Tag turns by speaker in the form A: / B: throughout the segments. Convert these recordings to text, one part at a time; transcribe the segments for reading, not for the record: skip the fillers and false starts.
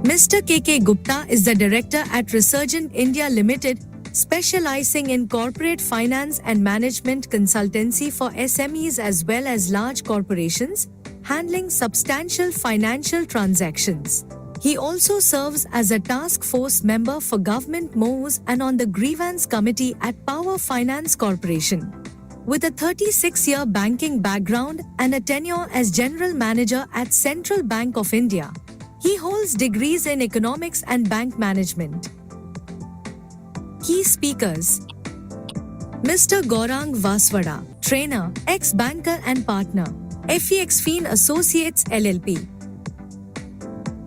A: Mr. K.K. Gupta is the director at Resurgent India Limited, specializing in corporate finance and management consultancy for SMEs as well as large corporations, handling substantial financial transactions. He also serves as a task force member for government MoUs and on the grievance committee at Power Finance Corporation. With a 36-year banking background and a tenure as general manager at Central Bank of India, he holds degrees in economics and bank management. Key speakers: Mr. Gaurang Vaswada, trainer, ex-banker and partner, FEX Feen Associates LLP.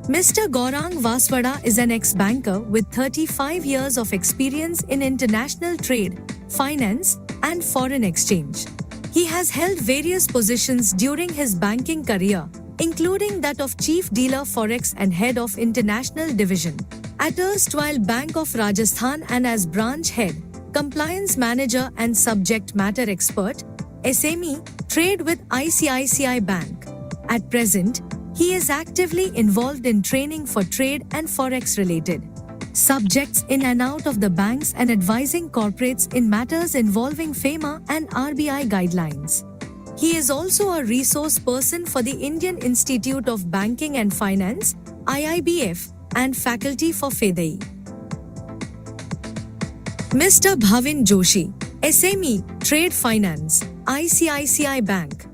A: Mr. Gaurang Vaswada is an ex-banker with 35 years of experience in international trade, finance, and foreign exchange. He has held various positions during his banking career, including that of Chief Dealer Forex and Head of International Division at erstwhile Bank of Rajasthan and as Branch Head, Compliance Manager and Subject Matter Expert, SME, Trade with ICICI Bank. At present, he is actively involved in training for trade and forex-related subjects in and out of the banks and advising corporates in matters involving FEMA and RBI guidelines. He is also a resource person for the Indian Institute of Banking and Finance, IIBF, and faculty for FEDAI. Mr. Bhavin Joshi, SME, Trade Finance, ICICI Bank.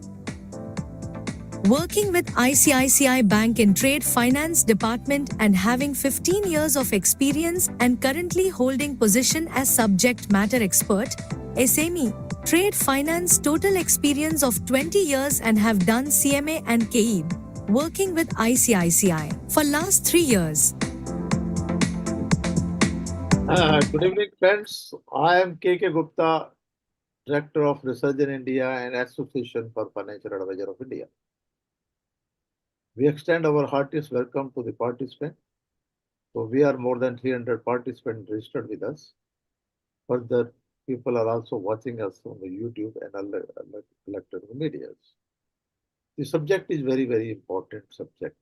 A: Working with ICICI Bank in Trade Finance Department and having 15 years of experience and currently holding position as Subject Matter Expert, SME, Trade Finance total experience of 20 years and have done CMA and KEB, working with ICICI for last 3 years.
B: Good evening, friends. I am K.K. Gupta, Director of Research in India and Association for Financial Advisor of India. We extend our heartiest welcome to the participants. So we are more than 300 participants registered with us. Further, people are also watching us on the YouTube and electronic media. The subject is very, very important subject.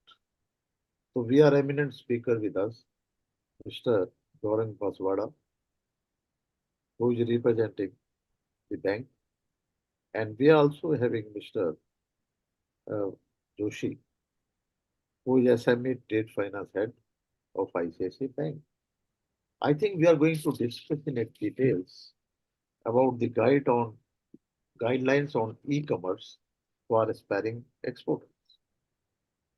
B: So we are eminent speaker with us, Mr. Gaurang Vaswada, who is representing the bank. And we are also having Mr. Joshi, who is SME Trade Finance Head of ICICI Bank. I think we are going to discuss in details about the guidelines on e-commerce for aspiring exporters.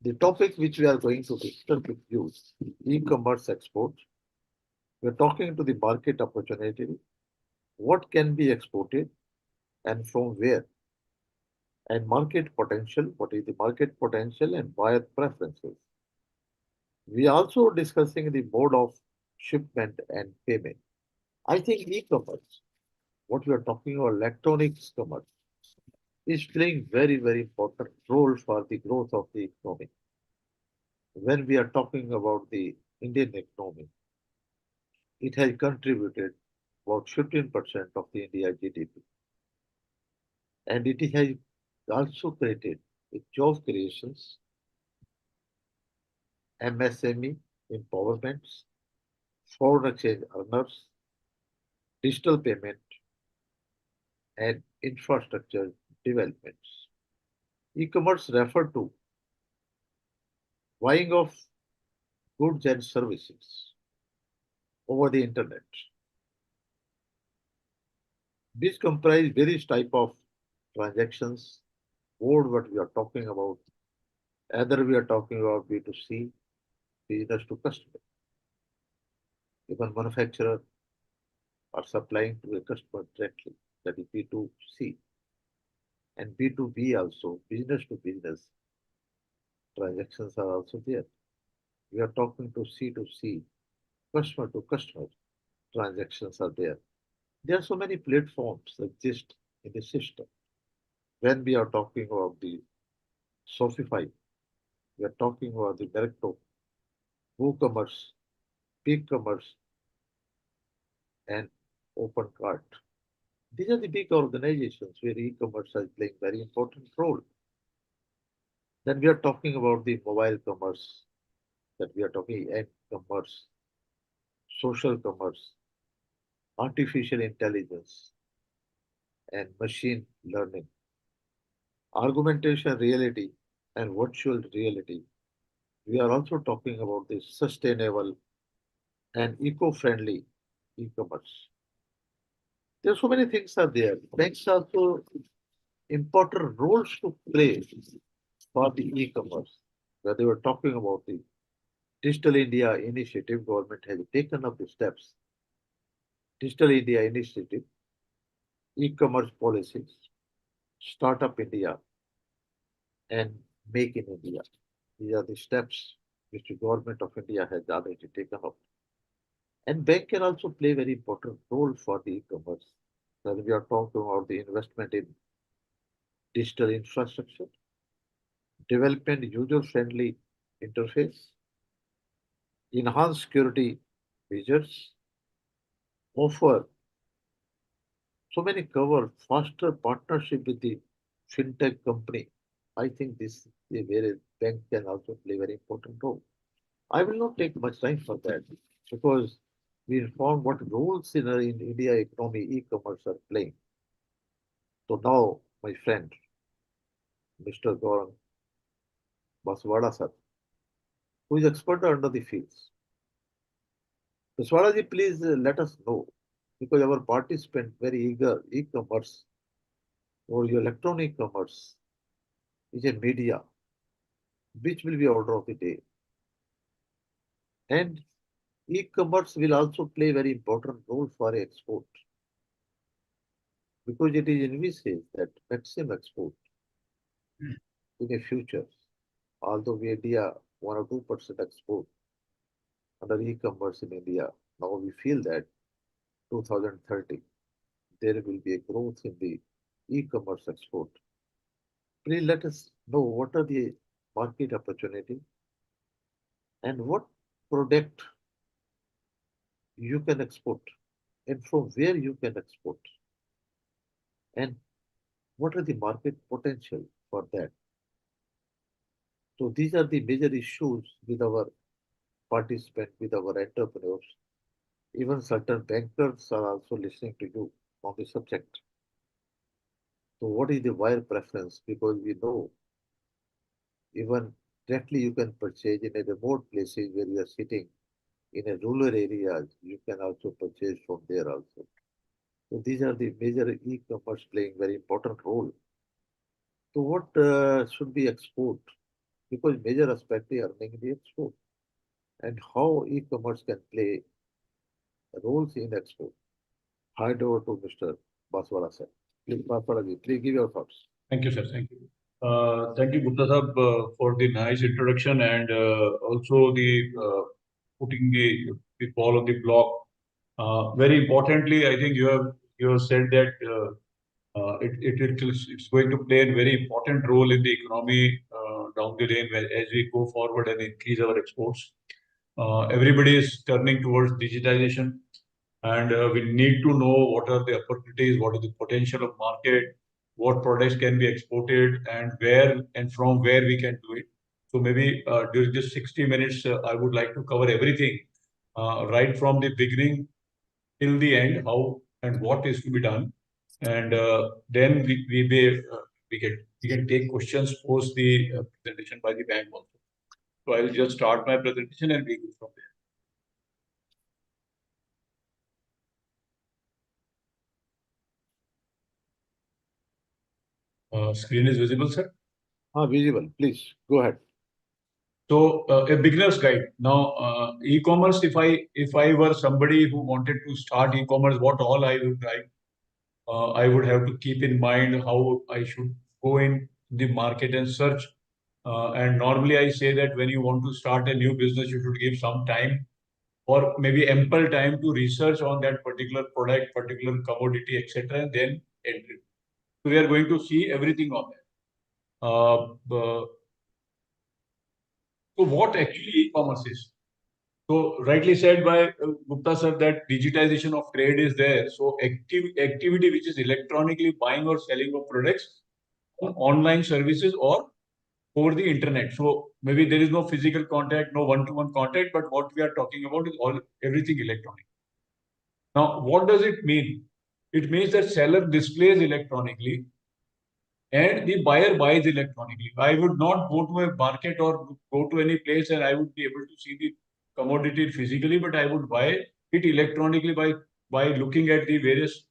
B: The topic which we are going to discuss with you is e-commerce export. We are talking to the market opportunity, what can be exported and from where, and market potential, what is the market potential and buyer preferences. We are also discussing the mode of shipment and payment. I think e-commerce, what we are talking about electronic commerce, is playing very, very important role for the growth of the economy. When we are talking about the Indian economy, it has contributed about 15% of the India GDP. And it has also created job creations, MSME empowerments, foreign exchange earners, digital payment, and infrastructure developments. E-commerce refer to buying of goods and services over the internet. These comprise various type of transactions, or what we are talking about. Either we are talking about B2C, business to customer. Even manufacturer are supplying to a customer directly, that is B2C. And B2B also, business to business transactions are also there. We are talking to C2C, customer to customer transactions are there. There are so many platforms that exist in the system. When we are talking about the Shopify, we are talking about the Directo, WooCommerce, BigCommerce, and OpenCart. These are the big organizations where e-commerce is playing very important role. Then we are talking about the mobile commerce, that we are talking e-commerce, social commerce, artificial intelligence, and machine learning, augmentation reality, and virtual reality. We are also talking about the sustainable and eco-friendly e-commerce. There are so many things are there. Banks also important roles to play for the e-commerce. Where they were talking about the Digital India initiative, government has taken up the steps. Digital India initiative, e-commerce policies, Startup India, and Make in India. These are the steps which the government of India has already taken up. And bank can also play very important role for the e-commerce. When we are talking about the investment in digital infrastructure, development user-friendly interface, enhanced security measures, offer so many cover faster partnership with the fintech company. I think this is where a bank can also play very important role. I will not take much time for that because we inform what roles in India economy e-commerce are playing. So now, my friend, Mr. Gaurang Baswada sir, who is expert under the fields. Baswada ji, please let us know because our participant very eager e-commerce or your electronic commerce is a media which will be order of the day. And e-commerce will also play very important role for export because it is envisaged that maximum export in the future, although we India 1 or 2% export under e-commerce in India, now we feel that 2030 there will be a growth in the e-commerce export. Please let us know what are the market opportunity and what product you can export and from where you can export and what are the market potential for that. So these are the major issues with our participants, with our entrepreneurs. Even certain bankers are also listening to you on the subject. So what is the wire preference? Because we know even directly you can purchase in a remote places where you are sitting in a rural areas, you can also purchase from there also. So these are the major e-commerce playing very important role. So what should be export? Because major aspect is earning the export and how e-commerce can play roles in export. Hand over to Mr. Baswara sir. Please, Baswara ji, please give your thoughts.
C: Thank you, sir. Thank you. Thank you, Gupta Sahab, for the nice introduction and also the putting the ball on the block. Very importantly, I think you have said that it's going to play a very important role in the economy down the lane as we go forward and increase our exports. Everybody is turning towards digitization, and we need to know what are the opportunities, what is the potential of market, what products can be exported, and where and from where we can do it. So maybe during this 60 minutes, I would like to cover everything right from the beginning till the end, how and what is to be done, and then we can take questions post the presentation by the bank also. So I will just start my presentation and we go from there. Screen is visible, sir.
B: Visible. Please go ahead.
C: So a beginner's guide. Now, e-commerce. If I were somebody who wanted to start e-commerce, what all I would write, I would have to keep in mind how I should go in the market and search. And normally I say that when you want to start a new business, you should give some time or maybe ample time to research on that particular product, particular commodity, etc., and then enter. So we are going to see everything on that. So what actually e-commerce is? So rightly said by Gupta sir that digitization of trade is there. So activity which is electronically buying or selling of products on online services or over the internet. So maybe there is no physical contact, no one-to-one contact, but what we are talking about is everything electronic. Now, what does it mean? It means that seller displays electronically and the buyer buys electronically. I would not go to a market or go to any place and I would be able to see the commodity physically, but I would buy it electronically by looking at the various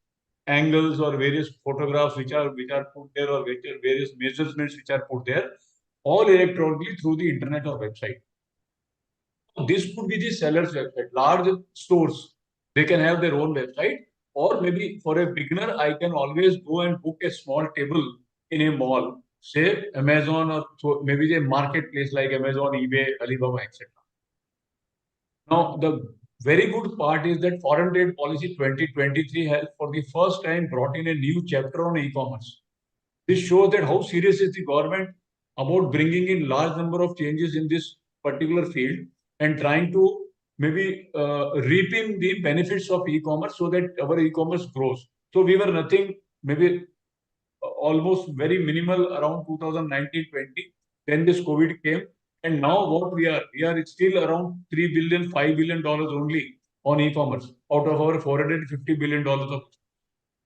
C: angles or various photographs which are put there, or various measurements which are put there, all electronically through the internet or website. This could be the seller's website. Large stores, they can have their own website, or maybe for a beginner, I can always go and book a small table in a mall, say Amazon, or so maybe a marketplace like Amazon, eBay, Alibaba, etc. Now, the very good part is that Foreign Trade Policy 2023 has for the first time brought in a new chapter on e-commerce. This shows that how serious is the government about bringing in large number of changes in this particular field and trying to maybe reaping the benefits of e-commerce so that our e-commerce grows. So we were nothing, maybe almost very minimal around 2019-20. Then this COVID came, and now what we are still around $3 billion, $5 billion only on e-commerce out of our $450 billion of.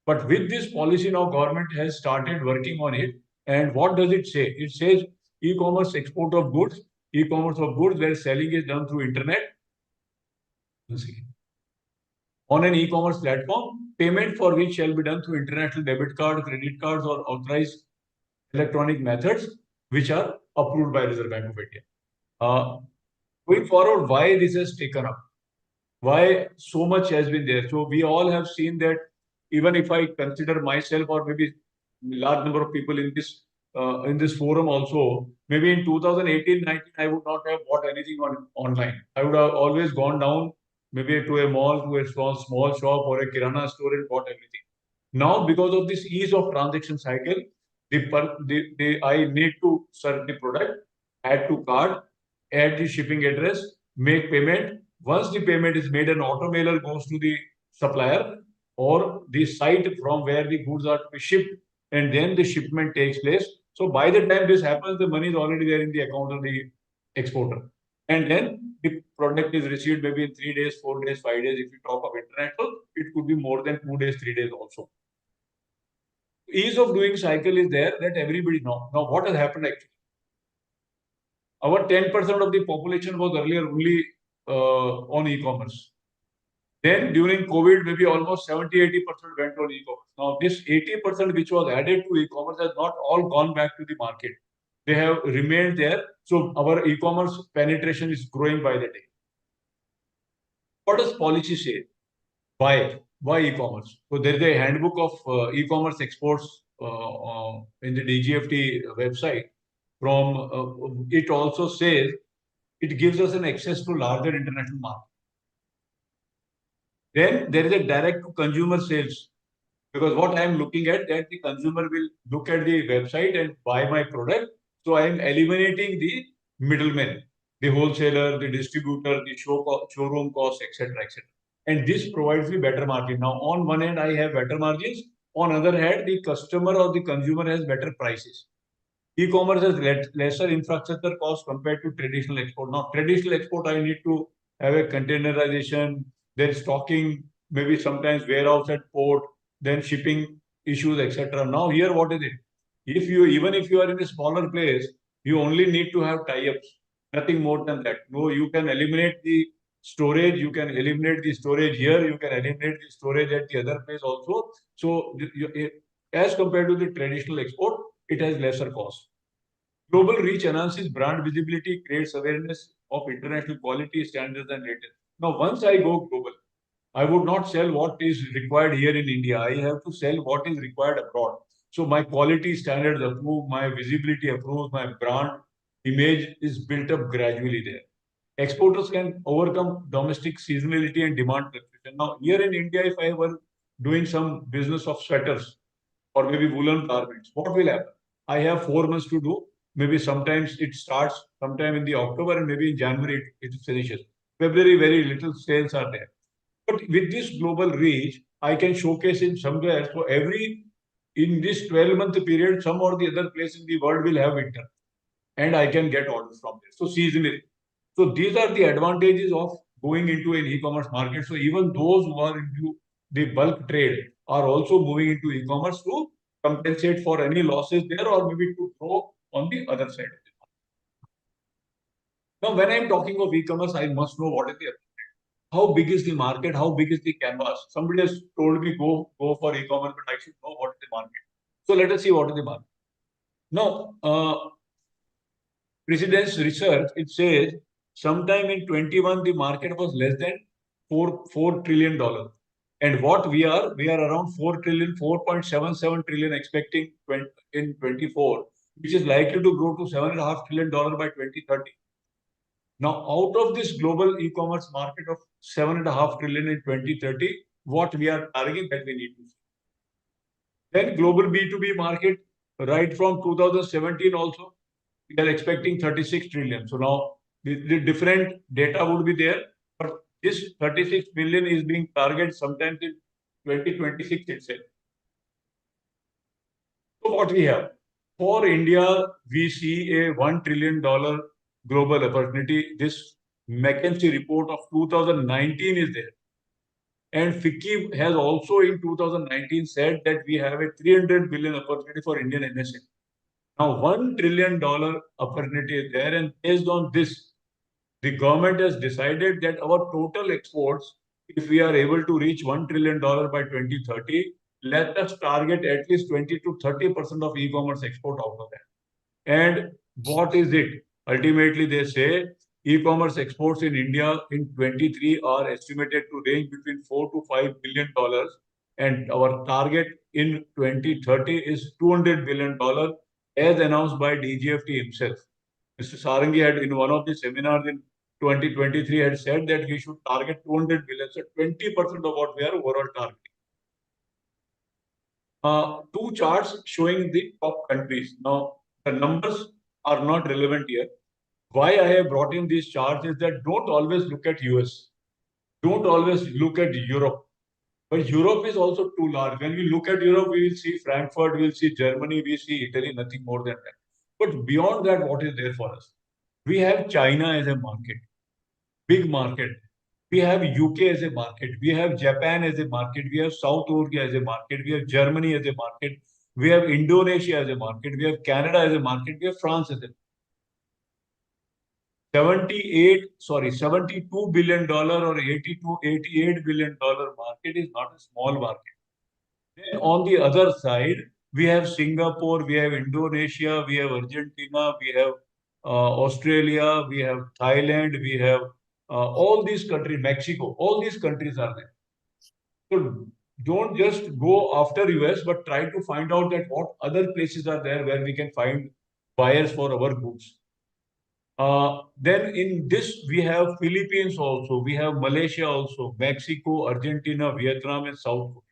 C: But with this policy now, government has started working on it. And what does it say? It says e-commerce export of goods, e-commerce of goods where selling is done through internet. On an e-commerce platform, payment for which shall be done through international debit card, credit cards, or authorized electronic methods which are approved by Reserve Bank of India. Going forward, why this has taken up? Why so much has been there? So we all have seen that, even if I consider myself or maybe large number of people in this forum also, maybe in 2018-19, I would not have bought anything online. I would have always gone down maybe to a mall, to a small shop or a kirana store and bought everything. Now, because of this ease of transaction cycle, I need to search the product, add to cart, add the shipping address, make payment. Once the payment is made, an auto mailer goes to the supplier or the site from where the goods are to be shipped, and then the shipment takes place. So by the time this happens, the money is already there in the account of the exporter. And then the product is received maybe in 3 days, 4 days, 5 days. If you talk of international, it could be more than 2 days, 3 days also. Ease of doing cycle is there that everybody knows. Now, what has happened actually? Our 10% of the population was earlier only on e-commerce. Then during COVID, maybe almost 70-80% went on e-commerce. Now, this 80% which was added to e-commerce has not all gone back to the market. They have remained there. So our e-commerce penetration is growing by the day. What does policy say? Why e-commerce? So there is a handbook of e-commerce exports in the DGFT website. From it also says it gives us an access to larger international market. Then there is a direct to consumer sales, because what I am looking at, that the consumer will look at the website and buy my product. So I am eliminating the middlemen, the wholesaler, the distributor, the showroom cost, etc., etc. And this provides me better margin. Now, on one hand, I have better margins. On other hand, the customer or the consumer has better prices. E-commerce has lesser infrastructure cost compared to traditional export. Now, traditional export, I need to have a containerization, then stocking, maybe sometimes warehouse at port, then shipping issues, etc. Now, here, what is it? Even if you are in a smaller place, you only need to have tie-ups, nothing more than that. No, you can eliminate the storage, you can eliminate the storage here, you can eliminate the storage at the other place also. So, as compared to the traditional export, it has lesser cost. Global reach enhances brand visibility, creates awareness of international quality standards and ratings. Now, once I go global, I would not sell what is required here in India. I have to sell what is required abroad. So my quality standards approve, my visibility approves, my brand image is built up gradually there. Exporters can overcome domestic seasonality and demand fluctuation. Now, here in India, if I were doing some business of sweaters or maybe woolen garments, what will happen? I have 4 months to do. Maybe sometimes it starts sometime in the October and maybe in January it finishes. February, very little sales are there. But with this global reach, I can showcase it somewhere. So in this 12-month period, some or the other place in the world will have winter. and I can get orders from there. So seasonally. So these are the advantages of going into an e-commerce market. So even those who are into the bulk trade are also moving into e-commerce to compensate for any losses there or maybe to grow on the other side. Now, when I'm talking of e-commerce, I must know what is the how big is the market, how big is the canvas. Somebody has told me go for e-commerce, but I should know what is the market. So let us see what is the market. Now, President's research, it says sometime in 21 the market was less than $4 trillion. And what we are around 4 trillion, 4.77 trillion expecting in 24, which is likely to grow to $7.5 trillion by 2030. Now, out of this global e-commerce market of 7.5 trillion in 2030, what we are targeting that we need to see. Then global B2B market, right from 2017 also, we are expecting 36 trillion. So now the different data would be there, but this 36 billion is being targeted sometimes in 2026 itself. So what we have? For India, we see a $1 trillion global opportunity. This McKinsey report of 2019 is there. And FICCI has also in 2019 said that we have a 300 billion opportunity for Indian MSME. Now, $1 trillion opportunity is there, and based on this, the government has decided that our total exports, if we are able to reach $1 trillion by 2030, let us target at least 20 to 30% of e-commerce export out of that. And what is it? Ultimately, they say e-commerce exports in India in 23 are estimated to range between $4 to $5 billion, and our target in 2030 is $200 billion, as announced by DGFT himself. Mr. Sarangi had in one of the seminars in 2023 had said that we should target 200 billion, so 20% of what we are overall targeting. Two charts showing the top countries. Now, the numbers are not relevant here. Why I have brought in these charts is that don't always look at US. Don't always look at Europe. But Europe is also too large. When we look at Europe, we will see Frankfurt, we will see Germany, we see Italy, nothing more than that. But beyond that, what is there for us? We have China as a market, big market. We have UK as a market. We have Japan as a market. We have South Korea as a market. We have Germany as a market. We have Indonesia as a market. We have Canada as a market. We have France as a $72 billion or $88 billion market is not a small market. Then on the other side, we have Singapore, we have Indonesia, we have Argentina, we have Australia, we have Thailand, we have all these countries, Mexico, all these countries are there. So don't just go after US, but try to find out that what other places are there where we can find buyers for our goods. Then in this, we have Philippines also, we have Malaysia also, Mexico, Argentina, Vietnam, and South Korea.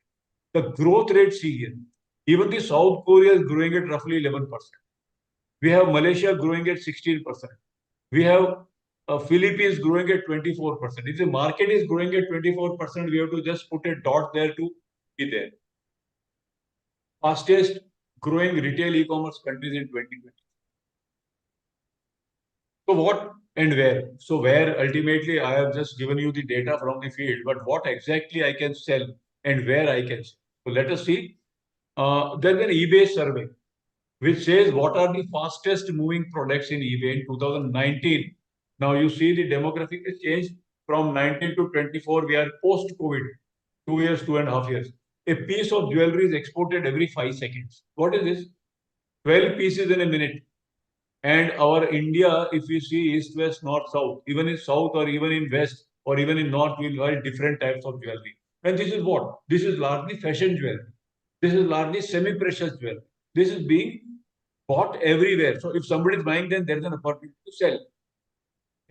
C: The growth rate see here. Even the South Korea is growing at roughly 11%. We have Malaysia growing at 16%. We have Philippines growing at 24%. If the market is growing at 24%, we have to just put a dot there to be there. Fastest growing retail e-commerce countries in 2020. So what and where? So where ultimately I have just given you the data from the field, but what exactly I can sell and where I can sell. So let us see. There's an eBay survey which says what are the fastest moving products in eBay in 2019. Now you see the demographic has changed from 19 to 24. We are post-COVID, 2 years, 2.5 years. A piece of jewelry is exported every 5 seconds. What is this? 12 pieces in a minute. And our India, if you see east, west, north, south, even in south or even in west or even in north, we'll buy different types of jewelry. And this is what? This is largely fashion jewelry. This is largely semi-precious jewelry. This is being bought everywhere. So if somebody is buying, then there is an opportunity to sell.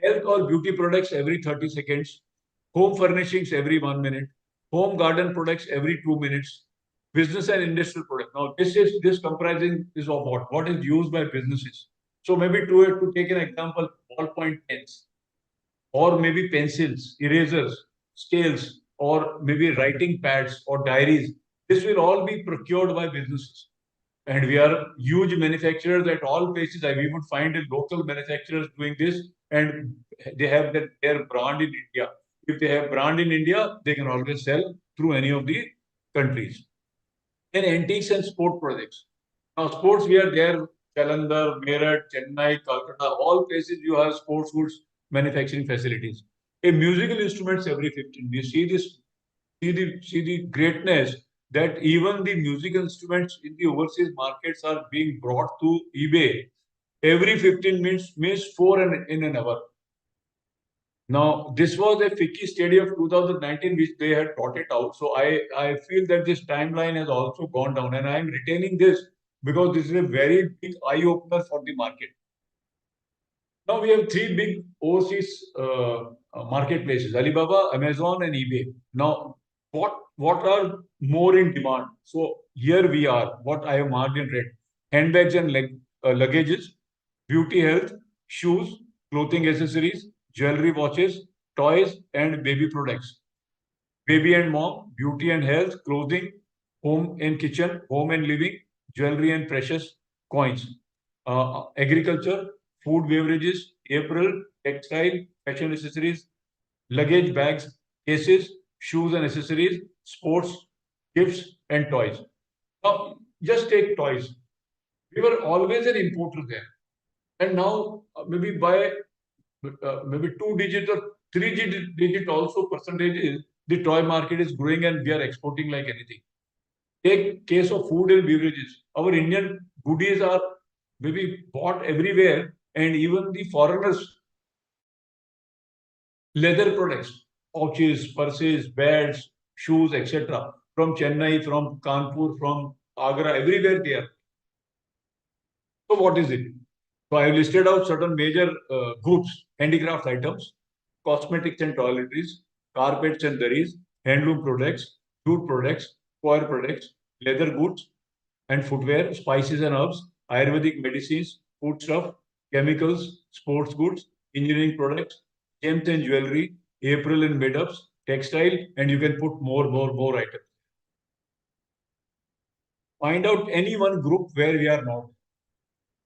C: Health or beauty products every 30 seconds. Home furnishings every 1 minute. Home garden products every 2 minutes. Business and industrial products. Now this comprising is of what? What is used by businesses. So maybe to take an example, ballpoint pens, or maybe pencils, erasers, scales, or maybe writing pads or diaries. This will all be procured by businesses. And we are huge manufacturers at all places. We would find a local manufacturers doing this, and they have their brand in India. If they have brand in India, they can always sell through any of the countries. And antiques and sport products. Now, sports, we are there, Jalandhar, Meerut, Chennai, Calcutta, all places you have sports goods manufacturing facilities. A musical instruments every 15. You see this, see the greatness that even the musical instruments in the overseas markets are being brought to eBay every 15 minutes, means four in an hour. Now, this was a FICCI study of 2019, which they had brought it out. So I feel that this timeline has also gone down, and I am retaining this because this is a very big eye opener for the market. Now we have three big overseas marketplaces: Alibaba, Amazon, and eBay. Now, what are more in demand? So here we are. What I have marked in red: handbags and luggages, beauty health, shoes, clothing accessories, jewelry, watches, toys, and baby products. Baby and mom, beauty and health, clothing, home and kitchen, home and living, jewelry and precious coins. Agriculture, food, beverages, apparel, textile, fashion accessories, luggage, bags, cases, shoes and accessories, sports, gifts, and toys. Now, just take toys. We were always an importer there. And now, maybe by maybe 2 digit or 3 digit also percentage is the toy market is growing, and we are exporting like anything. Take case of food and beverages. Our Indian goodies are maybe bought everywhere, and even the foreigners, leather products, pouches, purses, bags, shoes, etc. From Chennai, from Kanpur, from Agra, everywhere they are. So what is it? So I have listed out certain major goods: handicraft items, cosmetics and toiletries, carpets and durries, handloom products, jute products, coir products, leather goods and footwear, spices and herbs, Ayurvedic medicines, foodstuff, chemicals, sports goods, engineering products, gems and jewelry, apparel and made-ups, textile, and you can put more items. Find out any one group where we are not.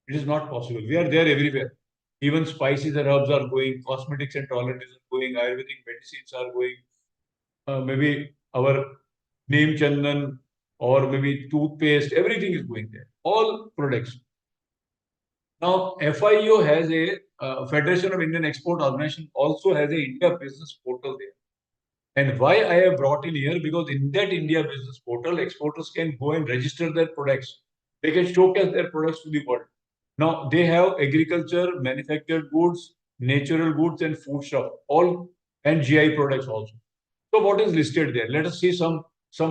C: It is not possible. We are there everywhere. Even spices and herbs are going, cosmetics and toiletries are going, Ayurvedic medicines are going, maybe our neem chandan or maybe toothpaste, everything is going there. All products. Now, FIO has a Federation of Indian Export Organization also has a India Business Portal there. And why I have brought in here, because in that India Business Portal, exporters can go and register their products. They can showcase their products to the world. Now, they have agriculture, manufactured goods, natural goods, and food stuff, all, and GI products also. So what is listed there? Let us see some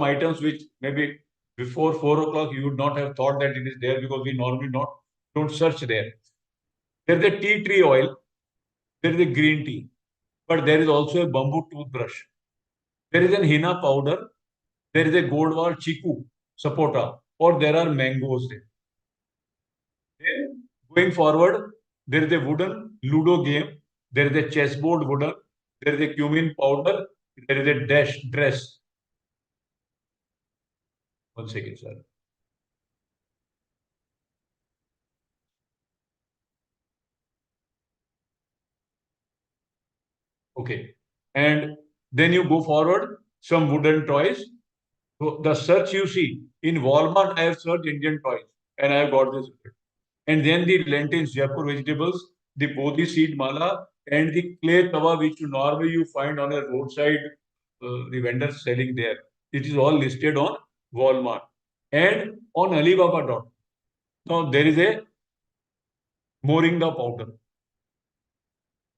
C: items which maybe before 4 o'clock you would not have thought that it is there, because we normally don't search there. There is a tea tree oil, there is a green tea, but there is also a bamboo toothbrush. There is an henna powder, there is a Godwar chiku, sapota, or there are mangoes there. Then, going forward, there is a wooden Ludo game, there is a chessboard wooden, there is a cumin powder, there is a dress. 1 second, sir. Okay. And then you go forward, some wooden toys. So the search you see in Walmart, I have searched Indian toys and I have got this. And then the lentils, Jaipur vegetables, the bodhi seed mala, and the clay tawa, which normally you find on a roadside, the vendors selling there. It is all listed on Walmart and on Alibaba. Now there is a moringa powder,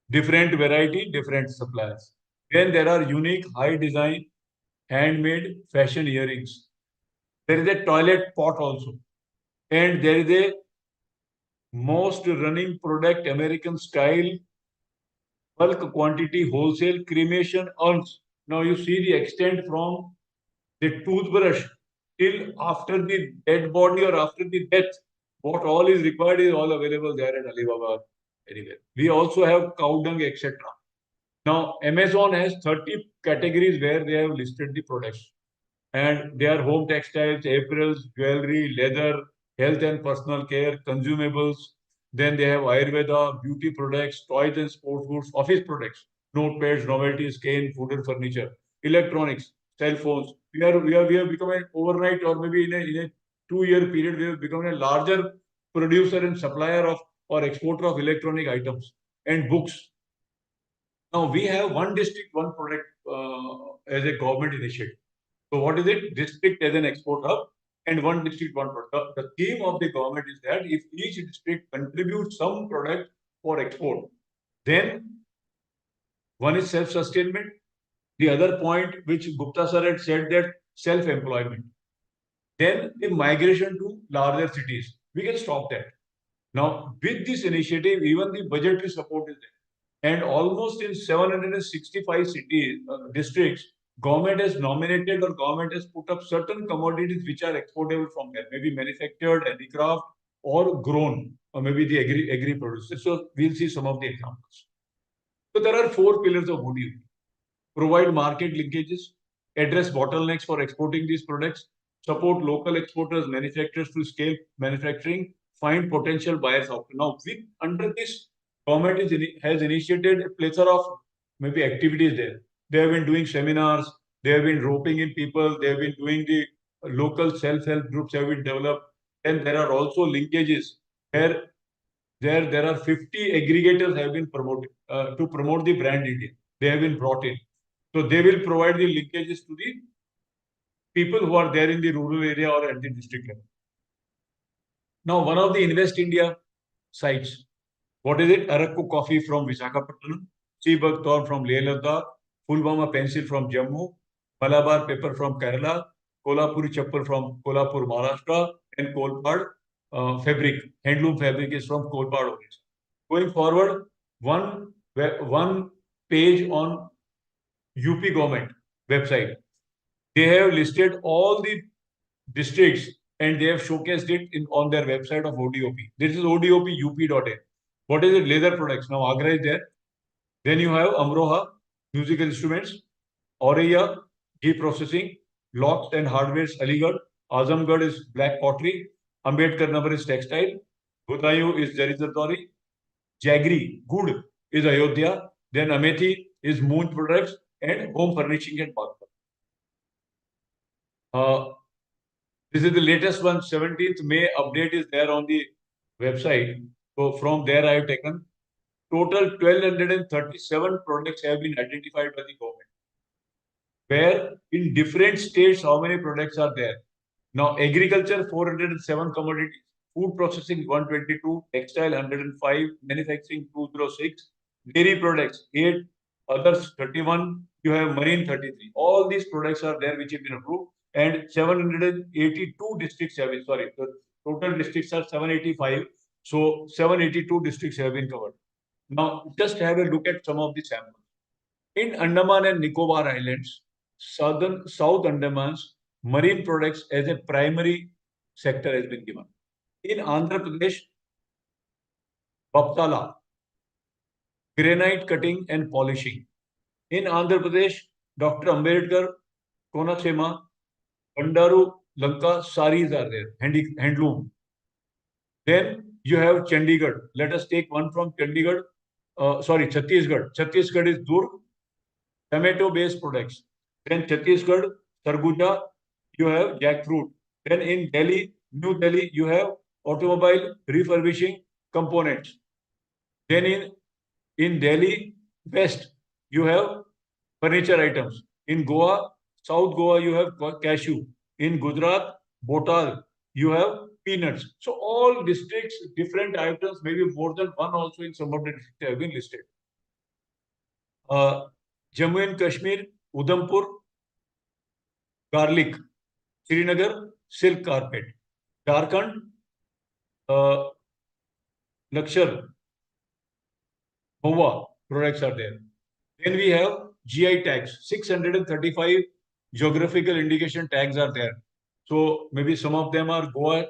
C: different variety, different suppliers. Then there are unique, high design, handmade fashion earrings. There is a toilet pot also, and there is a most running product, American style, bulk quantity, wholesale cremation urns. Now you see the extent from the toothbrush till after the dead body or after the death. What all is required is all available there at Alibaba anywhere. We also have cow dung, etc. Now Amazon has 30 categories where they have listed the products. And they are home textiles, apparels, jewelry, leather, health and personal care, consumables. Then they have Ayurveda, beauty products, toys and sports goods, office products, notepads, novelties, cane, food and furniture, electronics, cell phones. We have become an overnight, or maybe in a 2 year period, we have become a larger producer and supplier of or exporter of electronic items and books. Now we have one district, one product as a government initiative. So what is it? District as an export hub and one district, one product. The theme of the government is that if each district contributes some product for export, then one is self-sustainment. The other point which Gupta sir had said, that self-employment. Then the migration to larger cities. We can stop that. Now with this initiative, even the budgetary support is there. And almost in 765 cities, districts, government has nominated or government has put up certain commodities which are exportable from there, maybe manufactured, handicraft, or grown, or maybe the agri producers. So we'll see some of the examples. So there are 4 pillars of ODOP. Provide market linkages, address bottlenecks for exporting these products, support local exporters, manufacturers to scale manufacturing, find potential buyers out. Now, under this, government has initiated a plethora of maybe activities there. They have been doing seminars, they have been roping in people, they have been doing the local self-help groups have been developed. And there are also linkages where there are 50 aggregators have been promoted to promote the brand India. They have been brought in. So they will provide the linkages to the people who are there in the rural area or at the district level. Now, one of the Invest India sites, what is it? Arakku coffee from Visakhapatnam, Seabug thorn from Leh Ladakh, Pulwama pencil from Jammu, Malabar pepper from Kerala, Kolhapuri chappal from Kolhapur, Maharashtra, and Kolpad fabric, handloom fabric is from Kolpad. Going forward, one page on UP government website. They have listed all the districts and they have showcased it on their website of ODOP. This is ODOPUP.in. What is it? Leather products. Now Agra is there. Then you have Amroha, musical instruments, Auraiya, ghee processing, locks and hardwares, Aligarh. Azamgarh is black pottery. Ambedkar Nagar is textile. Budayu is Jarizardori. Jaggery, good, is Ayodhya. Then Amethi is moon products and home furnishing and Bagpur. This is the latest one, 17th May update is there on the website. So from there I have taken total 1237 products have been identified by the government. Where in different states, how many products are there? Now, agriculture, 407 commodities, food processing, 122, textile, 105, manufacturing, 206, dairy products, 8, others, 31, you have marine, 33. All these products are there which have been approved, and 782 districts have been, sorry, the total districts are 785, so 782 districts have been covered. Now, just have a look at some of the samples. In Andaman and Nicobar Islands, South Andaman's marine products as a primary sector has been given. In Andhra Pradesh, Baptala, granite cutting and polishing. In Andhra Pradesh, Dr. Ambedkar, Konasema, Bandaru, Lanka, saris are there, handloom. Then you have Chandigarh. Let us take one from Chandigarh. Chhattisgarh. Chhattisgarh is Durg, tomato-based products. Then Chhattisgarh, Sarguja, you have jackfruit. Then in Delhi, New Delhi, you have automobile refurbishing components. Then in Delhi, West, you have furniture items. In Goa, South Goa, you have cashew. In Gujarat, Botal, you have peanuts. So all districts, different items, maybe more than one also in some of the districts have been listed. Jammu and Kashmir, Udhampur, garlic. Srinagar, silk carpet. Jharkhand, Lakshar, Mahua products are there. Then we have GI tags. 635 geographical indication tags are there. So maybe some of them are Goa,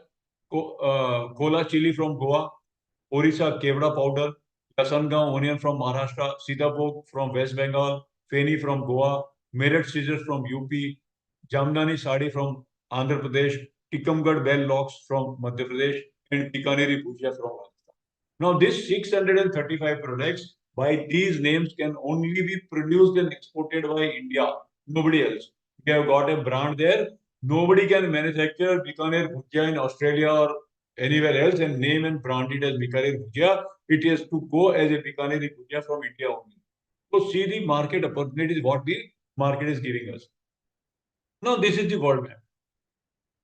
C: Kola chili from Goa, Orissa kevda powder, Lasangaon onion from Maharashtra, Sitapok from West Bengal, Feni from Goa, Meerut scissors from UP, Jamdani sari from Andhra Pradesh, Tikamgarh bell locks from Madhya Pradesh, and Bikaneri bhujia from Rajasthan. Now, these 635 products by these names can only be produced and exported by India, nobody else. We have got a brand there. Nobody can manufacture Bikaner bhujia in Australia or anywhere else and name and brand it as Bikaner bhujia. It has to go as a Bikaner bhujia from India only. So see the market opportunities, what the market is giving us. Now, this is the world map.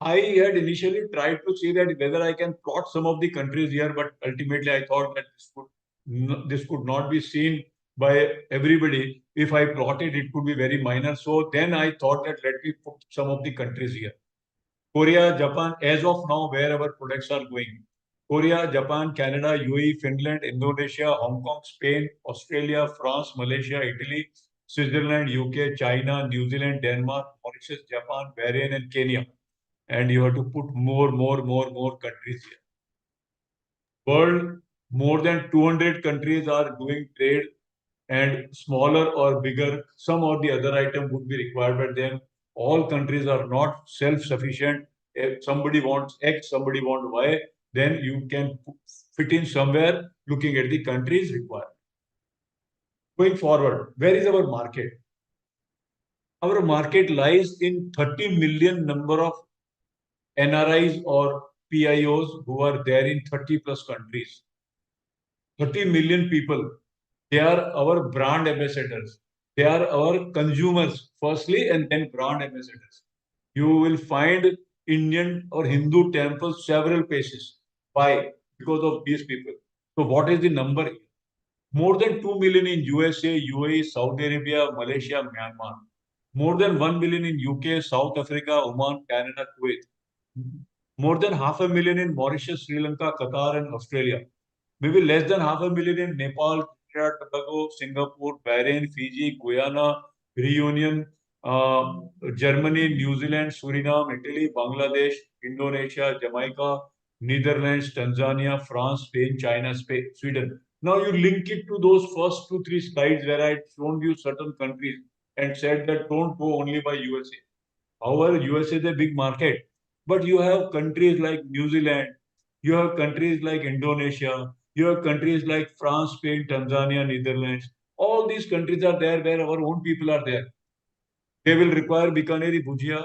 C: I had initially tried to see that whether I can plot some of the countries here, but ultimately I thought that this could not be seen by everybody. If I plotted, it could be very minor. So then I thought that let me put some of the countries here. Korea, Japan, as of now, where our products are going. Korea, Japan, Canada, UAE, Finland, Indonesia, Hong Kong, Spain, Australia, France, Malaysia, Italy, Switzerland, UK, China, New Zealand, Denmark, Mauritius, Japan, Bahrain, and Kenya. And you have to put more countries here. World, more than 200 countries are doing trade, and smaller or bigger, some or the other item would be required by them. All countries are not self-sufficient. If somebody wants X, somebody wants Y, then you can fit in somewhere looking at the countries required. Going forward, where is our market? Our market lies in 30 million number of NRIs or PIOs who are there in 30 plus countries. 30 million people. They are our brand ambassadors. They are our consumers, firstly, and then brand ambassadors. You will find Indian or Hindu temples several places. Why? Because of these people. So, what is the number? More than 2 million in USA, UAE, Saudi Arabia, Malaysia, Myanmar. More than 1 million in UK, South Africa, Oman, Canada, Kuwait. More than 500,000 in Mauritius, Sri Lanka, Qatar, and Australia. Maybe less than 500,000 in Nepal, Trinidad, Tobago, Singapore, Bahrain, Fiji, Guyana, Reunion, Germany, New Zealand, Suriname, Italy, Bangladesh, Indonesia, Jamaica, Netherlands, Tanzania, France, Spain, China, Spain, Sweden. Now you link it to those first 2-3 slides where I shown you certain countries and said that don't go only by USA. However, USA is a big market, but you have countries like New Zealand, you have countries like Indonesia, you have countries like France, Spain, Tanzania, Netherlands. All these countries are there where our own people are there. They will require Bikaneri bhujia.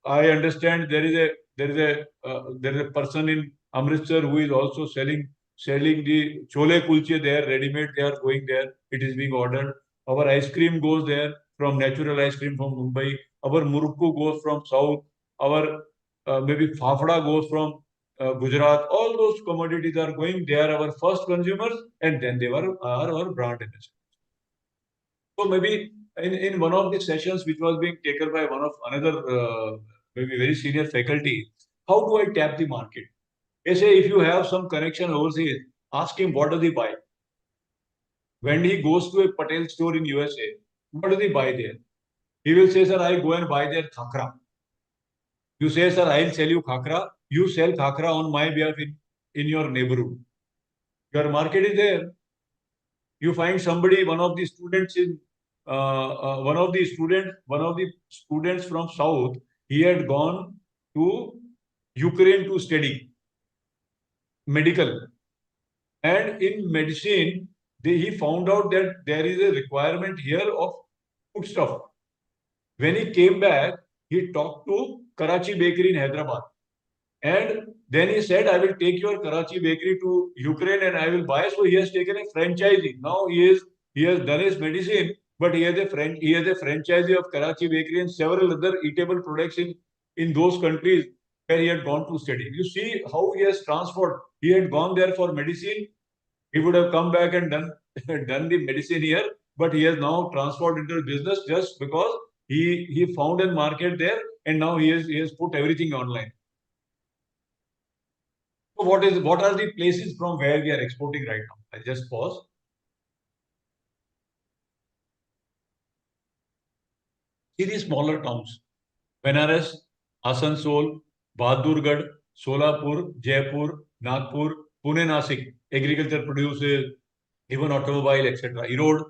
C: I understand there is a person in Amritsar who is also selling the chole kulche there, ready-made. They are going there. It is being ordered. Our ice cream goes there from natural ice cream from Mumbai. Our murukku goes from south. Our maybe fafda goes from Gujarat. All those commodities are going. They are our first consumers, and then they are our brand ambassadors. So maybe in one of the sessions which was being taken by one of another maybe very senior faculty, how do I tap the market? They say if you have some connection overseas, ask him what does he buy. When he goes to a Patel store in USA, what does he buy there? He will say, sir, I go and buy their khakra. You say, sir, I'll sell you khakra. You sell khakra on my behalf in your neighborhood. Your market is there. You find somebody, one of the students from South, he had gone to Ukraine to study medical. And in medicine, he found out that there is a requirement here of food stuff. When he came back, he talked to Karachi Bakery in Hyderabad. And then he said, I will take your Karachi bakery to Ukraine and I will buy. So he has taken a franchisee. Now he has done his medicine, but he has a franchisee of Karachi bakery and several other eatable products in those countries where he had gone to study. You see how he has transferred. He had gone there for medicine. He would have come back and done the medicine here, but he has now transferred into business just because he found a market there and now he has put everything online. So what are the places from where we are exporting right now? I just pause. See the smaller towns: Benares, Asansol, Bahadurgarh, Solapur, Jaipur, Nagpur, Pune, Nasik. Agriculture produces, even automobile, etc. Erode,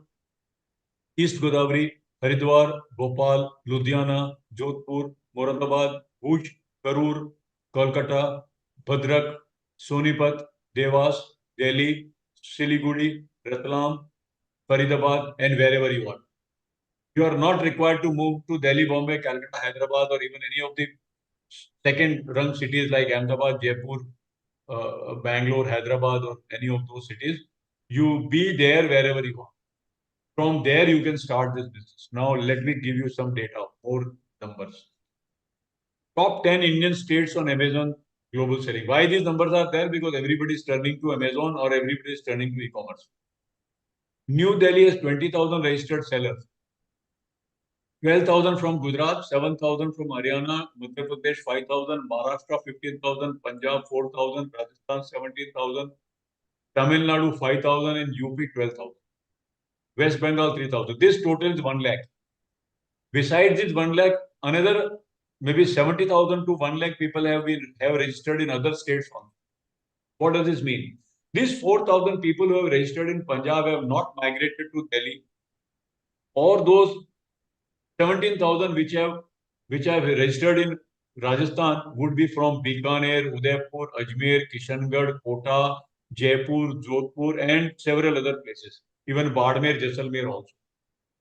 C: East Godavari, Haridwar, Bhopal, Ludhiana, Jodhpur, Moradabad, Bhuj, Karur, Kolkata, Bhadrak, Sonipat, Devas, Delhi, Siliguri, Ratlam, Faridabad, and wherever you want. You are not required to move to Delhi, Bombay, Calcutta, Hyderabad, or even any of the second-rung cities like Ahmedabad, Jaipur, Bangalore, Hyderabad, or any of those cities. You be there wherever you want. From there, you can start this business. Now, let me give you some data, more numbers. Top 10 Indian states on Amazon global selling. Why these numbers are there? Because everybody is turning to Amazon or everybody is turning to e-commerce. New Delhi has 20,000 registered sellers. 12,000 from Gujarat, 7,000 from Haryana, Madhya Pradesh 5,000, Maharashtra 15,000, Punjab 4,000, Rajasthan 17,000, Tamil Nadu 5,000 and UP 12,000. West Bengal 3,000. This total is 1 lakh. Besides this 1 lakh, another maybe 70,000 to 1 lakh people have registered in other states. What does this mean? These 4,000 people who have registered in Punjab have not migrated to Delhi, or those 17,000 which have registered in Rajasthan would be from Bikaner, Udaipur, Ajmer, Kishangarh, Kota, Jaipur, Jodhpur, and several other places. Even Badmer, Jaisalmer also.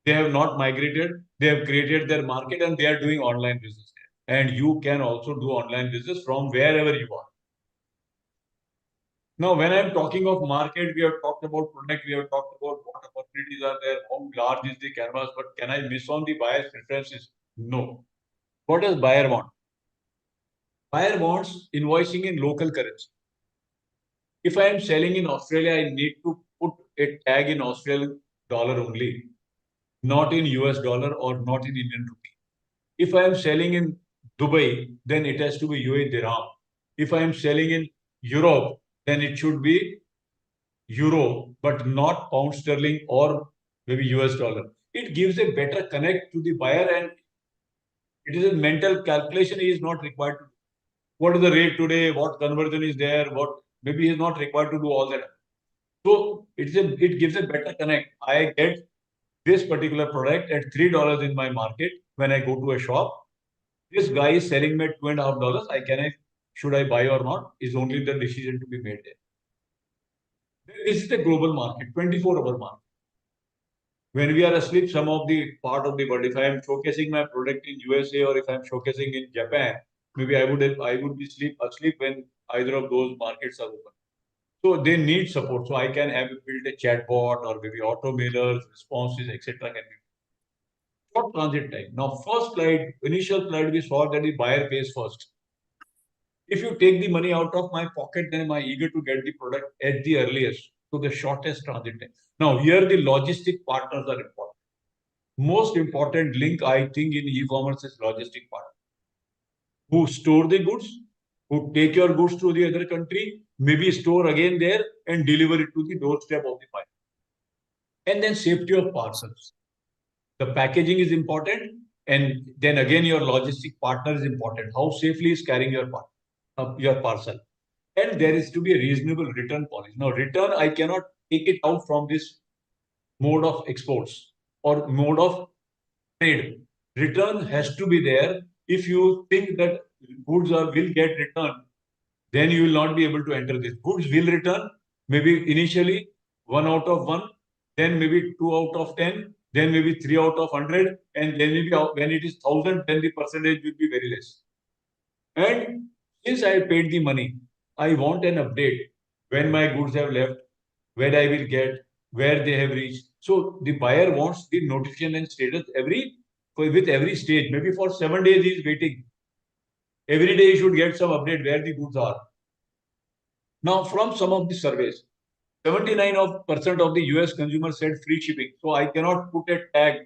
C: They have not migrated. They have created their market and they are doing online business there. And you can also do online business from wherever you are. Now, when I'm talking of market, we have talked about product, we have talked about what opportunities are there, how large is the canvas, but can I miss on the buyer's preferences? No. What does buyer want? Buyer wants invoicing in local currency. If I am selling in Australia, I need to put a tag in Australian dollar only, not in US dollar or not in Indian rupee. If I am selling in Dubai, then it has to be UAE dirham. If I am selling in Europe, then it should be euro, but not pound sterling or maybe US dollar. It gives a better connect to the buyer and it is a mental calculation he is not required to do. What is the rate today? What conversion is there? What maybe he is not required to do all that. So it gives a better connect. I get this particular product at $3 in my market when I go to a shop. This guy is selling me at $2.50. Should I buy or not? Is only the decision to be made there. This is the global market, 24-hour market. When we are asleep, some of the part of the world, if I am showcasing my product in USA or if I am showcasing in Japan, maybe I would be asleep when either of those markets are open. So they need support. So I can have built a chatbot or maybe auto mailers, responses, etc. Can be short transit time. Now, initial slide, we saw that the buyer pays first. If you take the money out of my pocket, then am I eager to get the product at the earliest, to the shortest transit time. Now, here the logistic partners are important. Most important link, I think, in e-commerce is logistic partner. Who store the goods, who take your goods to the other country, maybe store again there and deliver it to the doorstep of the buyer. And then safety of parcels. The packaging is important, and then again your logistic partner is important. How safely is carrying your parcel? And there is to be a reasonable return policy. Now, return, I cannot take it out from this mode of exports or mode of trade. Return has to be there. If you think that goods will get returned, then you will not be able to enter this. Goods will return, maybe initially 1 out of 1, then maybe 2 out of 10, then maybe 3 out of 100, and then maybe when it is 1,000, then the percentage will be very less. And since I paid the money, I want an update when my goods have left, when I will get, where they have reached. So the buyer wants the notification and status with every stage. Maybe for 7 days he is waiting. Every day he should get some update where the goods are. Now, from some of the surveys, 79% of the US consumers said free shipping. So I cannot put a tag.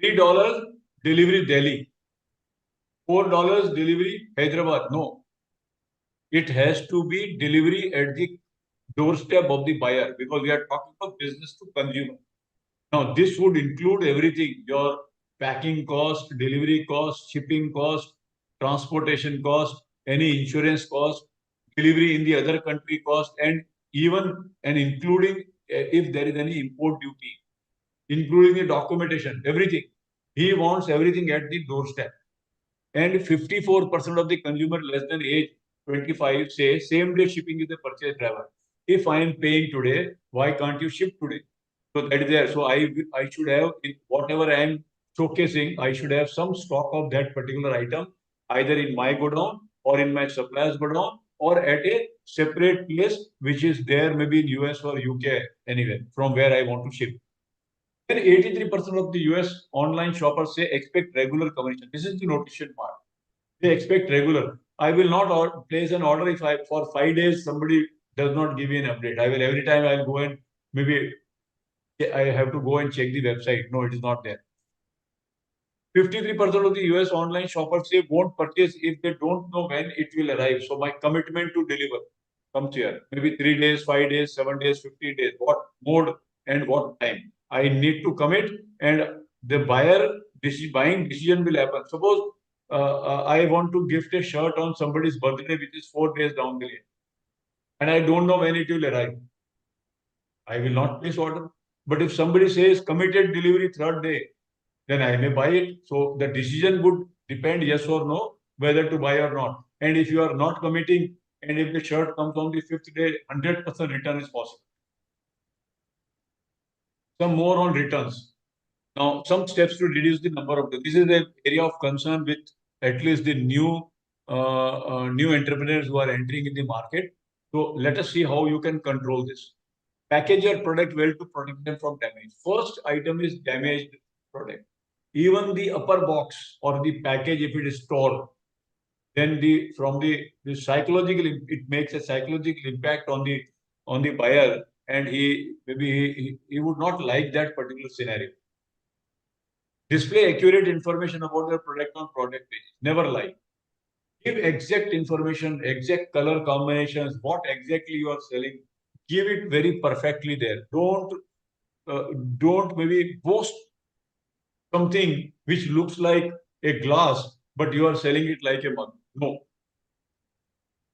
C: $3 delivery Delhi. $4 delivery Hyderabad. No. It has to be delivery at the doorstep of the buyer because we are talking about business to consumer. Now, this would include everything, your packing cost, delivery cost, shipping cost, transportation cost, any insurance cost, delivery in the other country cost, and even and including if there is any import duty, including the documentation, everything. He wants everything at the doorstep. and 54% of the consumer less than age 25 say same day shipping is a purchase driver. If I am paying today, why can't you ship today? So that is there. So I should have in whatever I am showcasing, I should have some stock of that particular item either in my godown or in my supplier's godown or at a separate place which is there maybe in US or UK anywhere from where I want to ship. Then 83% of the US online shoppers say expect regular commission. This is the notification part. They expect regular. I will not place an order if I for 5 days somebody does not give me an update. I will every time I'll go and maybe I have to go and check the website. No, it is not there. 53% of the US online shoppers say won't purchase if they don't know when it will arrive. So my commitment to deliver comes here. Maybe 3 days, 5 days, 7 days, 15 days. What mode and what time? I need to commit and the buying decision will happen. Suppose I want to gift a shirt on somebody's birthday which is 4 days down the lane. And I don't know when it will arrive. I will not place order. But if somebody says committed delivery third day, then I may buy it. So the decision would depend yes or no, whether to buy or not. And if you are not committing, and if the shirt comes on the fifth day, 100% return is possible. Some more on returns. Now, some steps to reduce the number of this is the area of concern with at least the new entrepreneurs who are entering in the market. So let us see how you can control this. Package your product well to protect them from damage. First item is damaged product. Even the upper box or the package, if it is torn, then the psychological it makes a psychological impact on the buyer, and he would not like that particular scenario. Display accurate information about your product on product page. Never lie. Give exact information, exact color combinations, what exactly you are selling. Give it very perfectly there. Don't maybe boast something which looks like a glass, but you are selling it like a mug. No.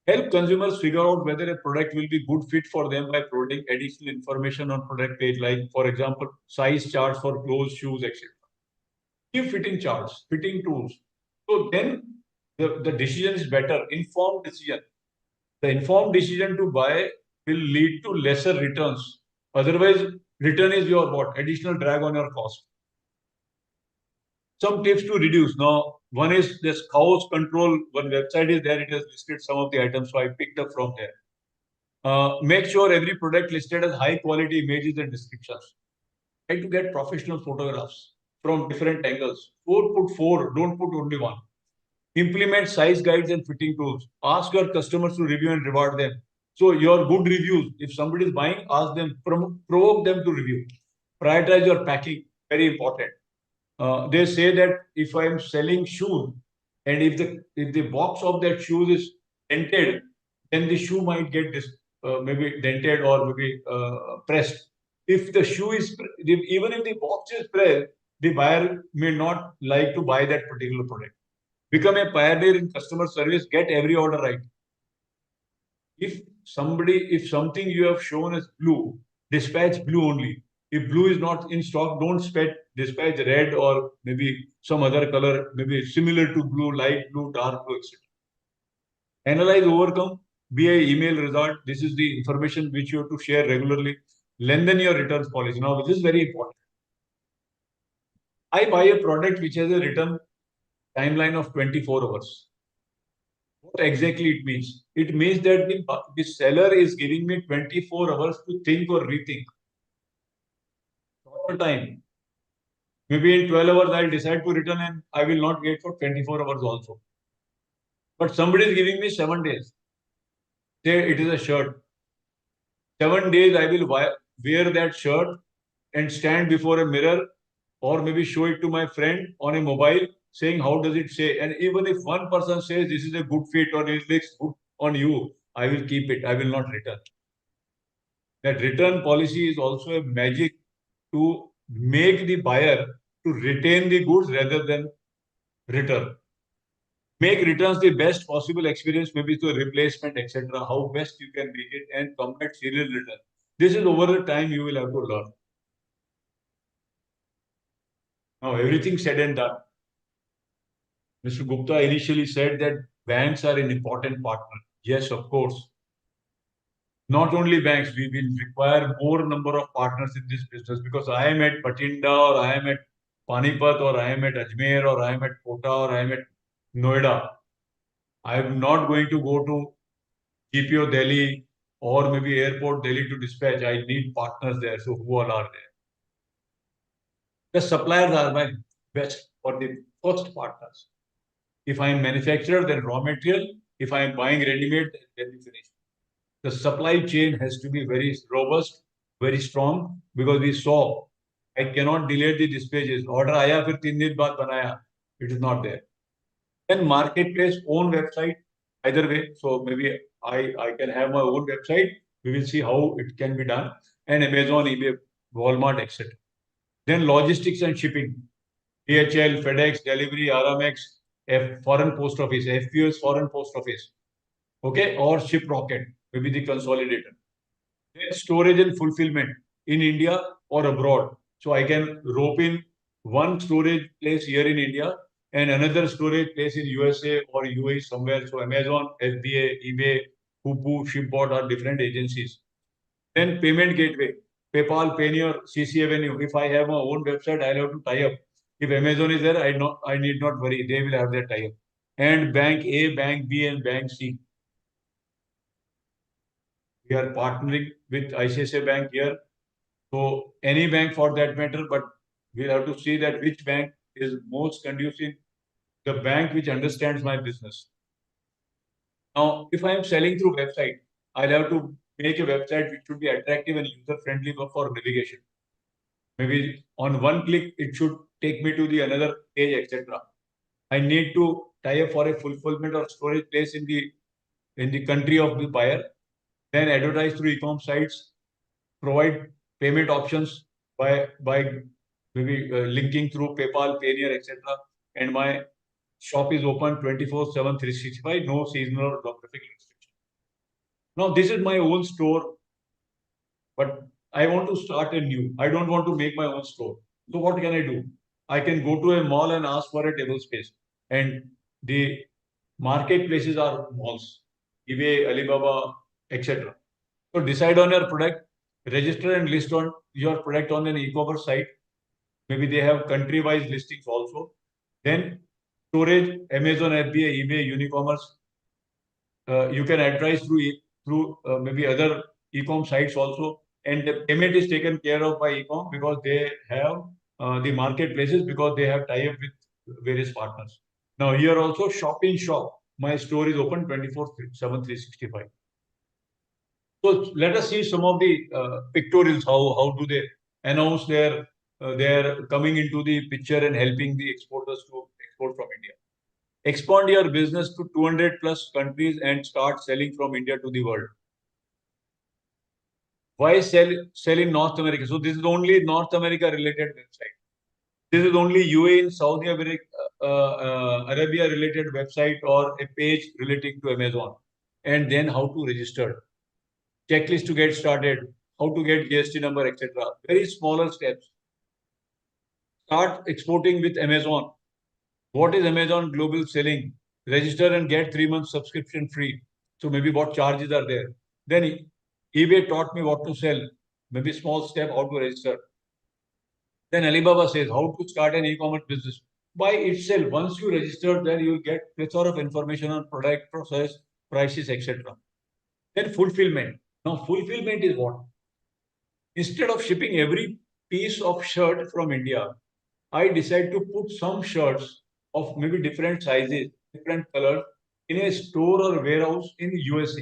C: Help consumers figure out whether a product will be good fit for them by providing additional information on product page, like for example, size charts for clothes, shoes, etc. Give fitting charts, fitting tools. So then the decision is better, informed decision. The informed decision to buy will lead to lesser returns. Otherwise, return is your what? Additional drag on your cost. Some tips to reduce. Now, one is this house control. One website is there. It has listed some of the items, so I picked up from there. Make sure every product listed as high quality images and descriptions. Try to get professional photographs from different angles. Put four, don't put only one. Implement size guides and fitting tools. Ask your customers to review and reward them. So your good reviews, if somebody is buying, ask them, provoke them to review. Prioritize your packing, very important. They say that if I am selling shoes and if the box of that shoes is dented, then the shoe might get maybe dented or maybe pressed. If the shoe is even if the box is pressed, the buyer may not like to buy that particular product. Become a pioneer in customer service. Get every order right. If something you have shown as blue, dispatch blue only. If blue is not in stock, don't dispatch red or maybe some other color, maybe similar to blue, light blue, dark blue, etc. Analyze, overcome, be a email result. This is the information which you have to share regularly. Lengthen your returns policy. Now, this is very important. I buy a product which has a return timeline of 24 hours. What exactly it means? It means that the seller is giving me 24 hours to think or rethink. Shorter time. Maybe in 12 hours, I'll decide to return and I will not wait for 24 hours also. But somebody is giving me 7 days. Say it is a shirt. 7 days I will wear that shirt and stand before a mirror or maybe show it to my friend on a mobile saying, how does it say? And even if one person says this is a good fit or it looks good on you, I will keep it. I will not return. That return policy is also a magic to make the buyer to retain the goods rather than return. Make returns the best possible experience, maybe to a replacement, etc. How best you can make it and combat serial return. This is over the time you will have to learn. Now everything said and done. Mr. Gupta initially said that banks are an important partner. Yes, of course. Not only banks, we will require more number of partners in this business because I am at Batinda or I am at Panipat or I am at Ajmer or I am at Kota or I am at Noida. I am not going to go to GPO Delhi or maybe Airport Delhi to dispatch. I need partners there. So who all are there? The suppliers are my best for the first partners. If I am manufacturer, then raw material. If I am buying ready-made, then the finish. The supply chain has to be very robust, very strong, because we saw I cannot delay the dispatches. Order आया फिर 3 दिन बाद बनाया. It is not there. Then marketplace own website either way. So maybe I can have my own website. We will see how it can be done. And Amazon, eBay, Walmart, etc. Then logistics and shipping. DHL, FedEx, Delivery, RMX, Foreign Post Office, FPO's Foreign Post Office. Okay, or Ship Rocket, maybe the consolidator. Then storage and fulfillment in India or abroad. So I can rope in one storage place here in India and another storage place in USA or UAE somewhere. So Amazon, FBA, eBay, Hoopoo, Shipbot are different agencies. Then payment gateway, PayPal, Payoneer, CC Avenue. If I have my own website, I'll have to tie up. If Amazon is there, I need not worry. They will have their tie up. And Bank A, Bank B, and Bank C. We are partnering with ICICI Bank here. So any bank for that matter, but we'll have to see that which bank is most conducive, the bank which understands my business. Now, if I am selling through website, I'll have to make a website which should be attractive and user-friendly for navigation. Maybe on one click, it should take me to the another page, etc. I need to tie up for a fulfillment or storage place in the country of the buyer, then advertise through e-com sites, provide payment options by maybe linking through PayPal, Payoneer, etc. And my shop is open 24/7, 365, no seasonal or geographic restriction. Now, this is my own store, but I want to start a new. I don't want to make my own store. So what can I do? I can go to a mall and ask for a table space. And the marketplaces are malls, eBay, Alibaba, etc. So decide on your product, register and list on your product on an e-commerce site. Maybe they have country-wise listings also. Then storage, Amazon, FBA, eBay, Unicommerce. You can advertise through maybe other e-com sites also. And the payment is taken care of by e-com because they have the marketplaces because they have tie-up with various partners. Now here also shop in shop. My store is open 24/7, 365. So let us see some of the pictorials. How do they announce their coming into the picture and helping the exporters to export from India. Expand your business to 200 plus countries and start selling from India to the world. Why sell in North America? So this is only North America related website. This is only UAE in Saudi Arabia related website or a page relating to Amazon. And then how to register. Checklist to get started, how to get GST number, etc. Very smaller steps. Start exporting with Amazon. What is Amazon Global Selling? Register and get 3 months subscription free. So maybe what charges are there. Then eBay taught me what to sell. Maybe small step, how to register. Then Alibaba says how to start an e-commerce business. By itself, once you register, then you will get plethora of information on product, process, prices, etc. Then fulfillment. Now, fulfillment is what? Instead of shipping every piece of shirt from India, I decide to put some shirts of maybe different sizes, different colors in a store or warehouse in USA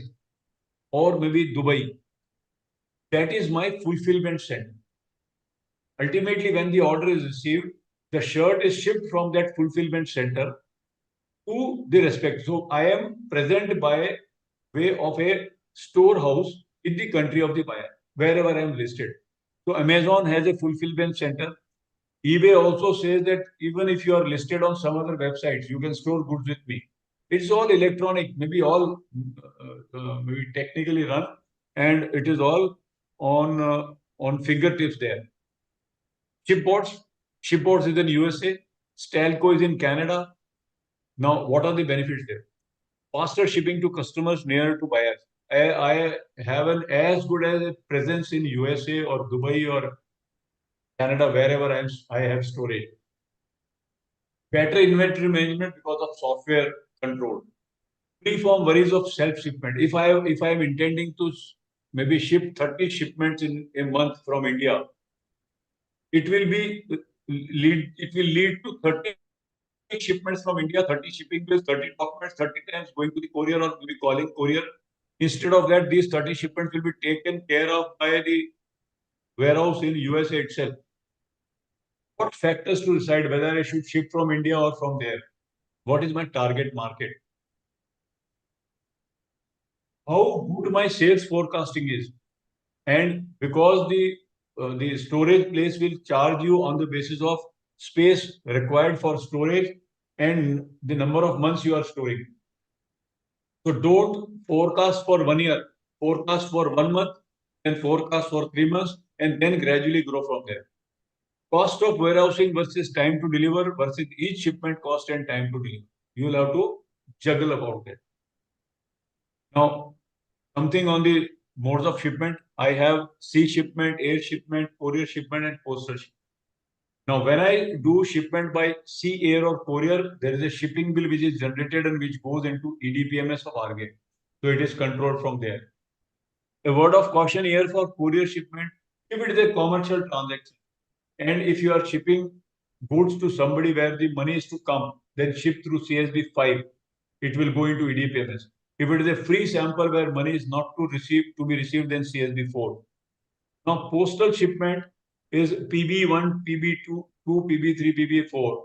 C: or maybe Dubai. That is my fulfillment center. Ultimately, when the order is received, the shirt is shipped from that fulfillment center to the respect. So I am present by way of a storehouse in the country of the buyer, wherever I am listed. So Amazon has a fulfillment center. eBay also says that even if you are listed on some other websites, you can store goods with me. It's all electronic, maybe all maybe technically run, and it is all on fingertips there. Shipboards is in USA, Stelco is in Canada, Now, what are the benefits there? Faster shipping to customers nearer to buyers. I have an as good as a presence in USA or Dubai or Canada, wherever I have storage. Better inventory management because of software control. Free from worries of self-shipment. If I am intending to maybe ship 30 shipments in a month from India, it will lead to 30 shipments from India, 30 shipping bills, 30 documents, 30 times going to the courier or maybe calling courier. Instead of that, these 30 shipments will be taken care of by the warehouse in USA itself. What factors to decide whether I should ship from India or from there? What is my target market? How good my sales forecasting is? And because the storage place will charge you on the basis of space required for storage and the number of months you are storing. So don't forecast for 1 year, forecast for 1 month, then forecast for 3 months, and then gradually grow from there. Cost of warehousing versus time to deliver versus each shipment cost and time to deliver. You will have to juggle about that. Now, something on the modes of shipment. I have sea shipment, air shipment, courier shipment, and postal shipment. Now, when I do shipment by sea, air, or courier, there is a shipping bill which is generated and which goes into EDPMS of RGA. So it is controlled from there. A word of caution here for courier shipment, if it is a commercial transaction, and if you are shipping goods to somebody where the money is to come, then ship through CSB 5, it will go into EDPMS. If it is a free sample where money is not to be received, then CSB 4. Now, postal shipment is PB1, PB2, PB3, PB4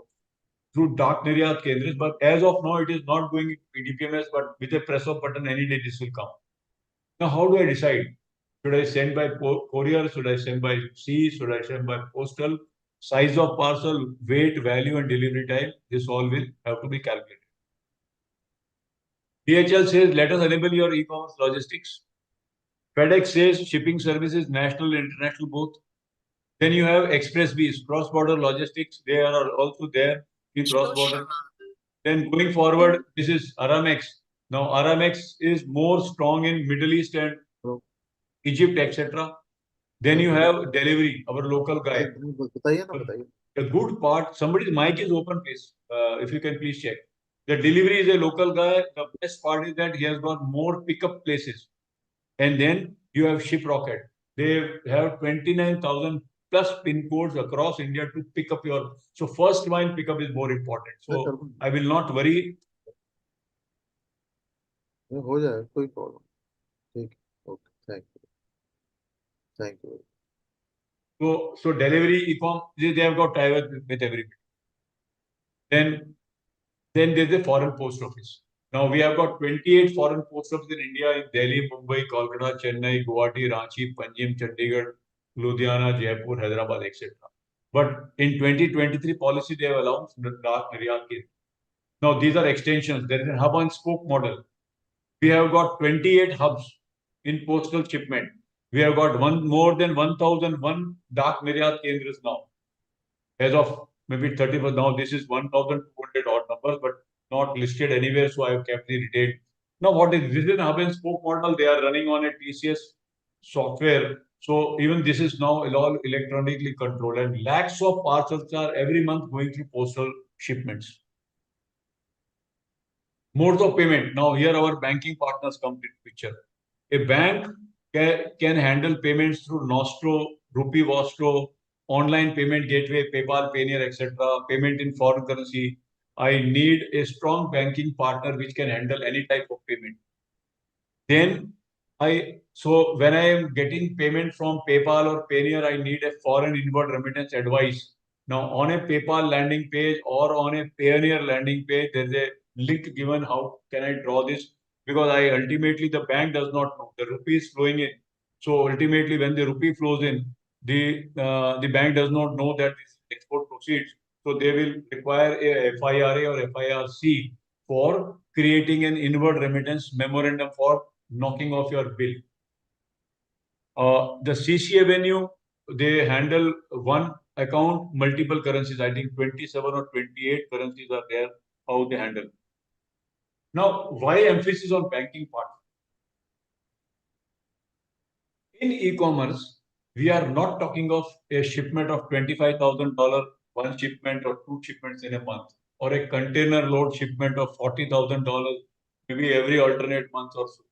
C: through Dak Niryat Kendras, but as of now, it is not going into EDPMS, but with a press of button, any day this will come. Now, how do I decide? Should I send by courier? Should I send by sea? Should I send by postal? Size of parcel, weight, value, and delivery time. This all will have to be calculated. DHL says, let us enable your e-commerce logistics. FedEx says, shipping services, national and international both. Then you have Express Bs, cross-border logistics. They are also there in cross-border. Then going forward, this is Aramex. Now, Aramex is more strong in Middle East and Egypt, etc. Then you have delivery, our local guy. The good part, somebody's mic is open, please. If you can please check. The delivery is a local guy. The best part is that he has got more pickup places. And then you have Shiprocket. They have 29,000 plus pin codes across India to pick up your. So first mile pickup is more important. So I will not worry.
B: हो जाए कोई problem ठीक okay thank you
C: So delivery e-com they have got tie with everybody. Then there's a foreign post office. Now we have got 28 foreign post offices in India in Delhi, Mumbai, Kolkata, Chennai, Guwahati, Ranchi, Panjim, Chandigarh, Ludhiana, Jaipur, Hyderabad, etc. But in 2023 policy they have allowed Dak Niryat Kendra. Now these are extensions. There is a hub and spoke model. We have got 28 hubs in postal shipment. We have got more than 1,001 Dak Niryat Kendras now. As of maybe 31st, now this is 1,200 odd numbers, but not listed anywhere, so I have kept the retail. Now, what is this is an hub and spoke model? They are running on a TCS software. So even this is now all electronically controlled, and lakhs of parcels are every month going through postal shipments. Modes of payment. Now here our banking partners come into picture. A bank can handle payments through Nostro, Rupee Vostro, online payment gateway, PayPal, Payoneer, etc. Payment in foreign currency. I need a strong banking partner which can handle any type of payment. Then so when I am getting payment from PayPal or Payoneer, I need a foreign inward remittance advice. Now on a PayPal landing page or on a Payoneer landing page, there's a link given. How can I draw this? Because I ultimately the bank does not know the rupee is flowing in. So ultimately, when the rupee flows in, the bank does not know that this export proceeds. So they will require a FIRA or FIRC for creating an inward remittance memorandum for knocking off your bill. The CC Avenue, they handle one account, multiple currencies. I think 27 or 28 currencies are there, how they handle. Now, why emphasis on banking part? In e-commerce, we are not talking of a shipment of $25,000, one shipment or two shipments in a month, or a container load shipment of $40,000, maybe every alternate month or so.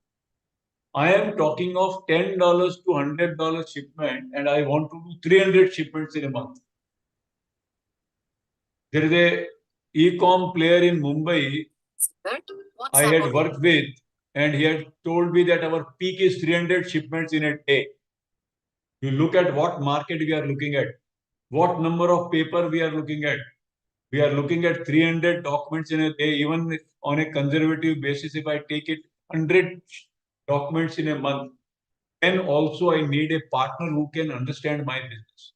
C: I am talking of $10 to $100 shipment, and I want to do 300 shipments in a month. There is a e-com player in Mumbai I had worked with, and he had told me that our peak is 300 shipments in a day. You look at what market we are looking at, what number of paper we are looking at. We are looking at 300 documents in a day, even if on a conservative basis, if I take it 100 documents in a month, then also I need a partner who can understand my business.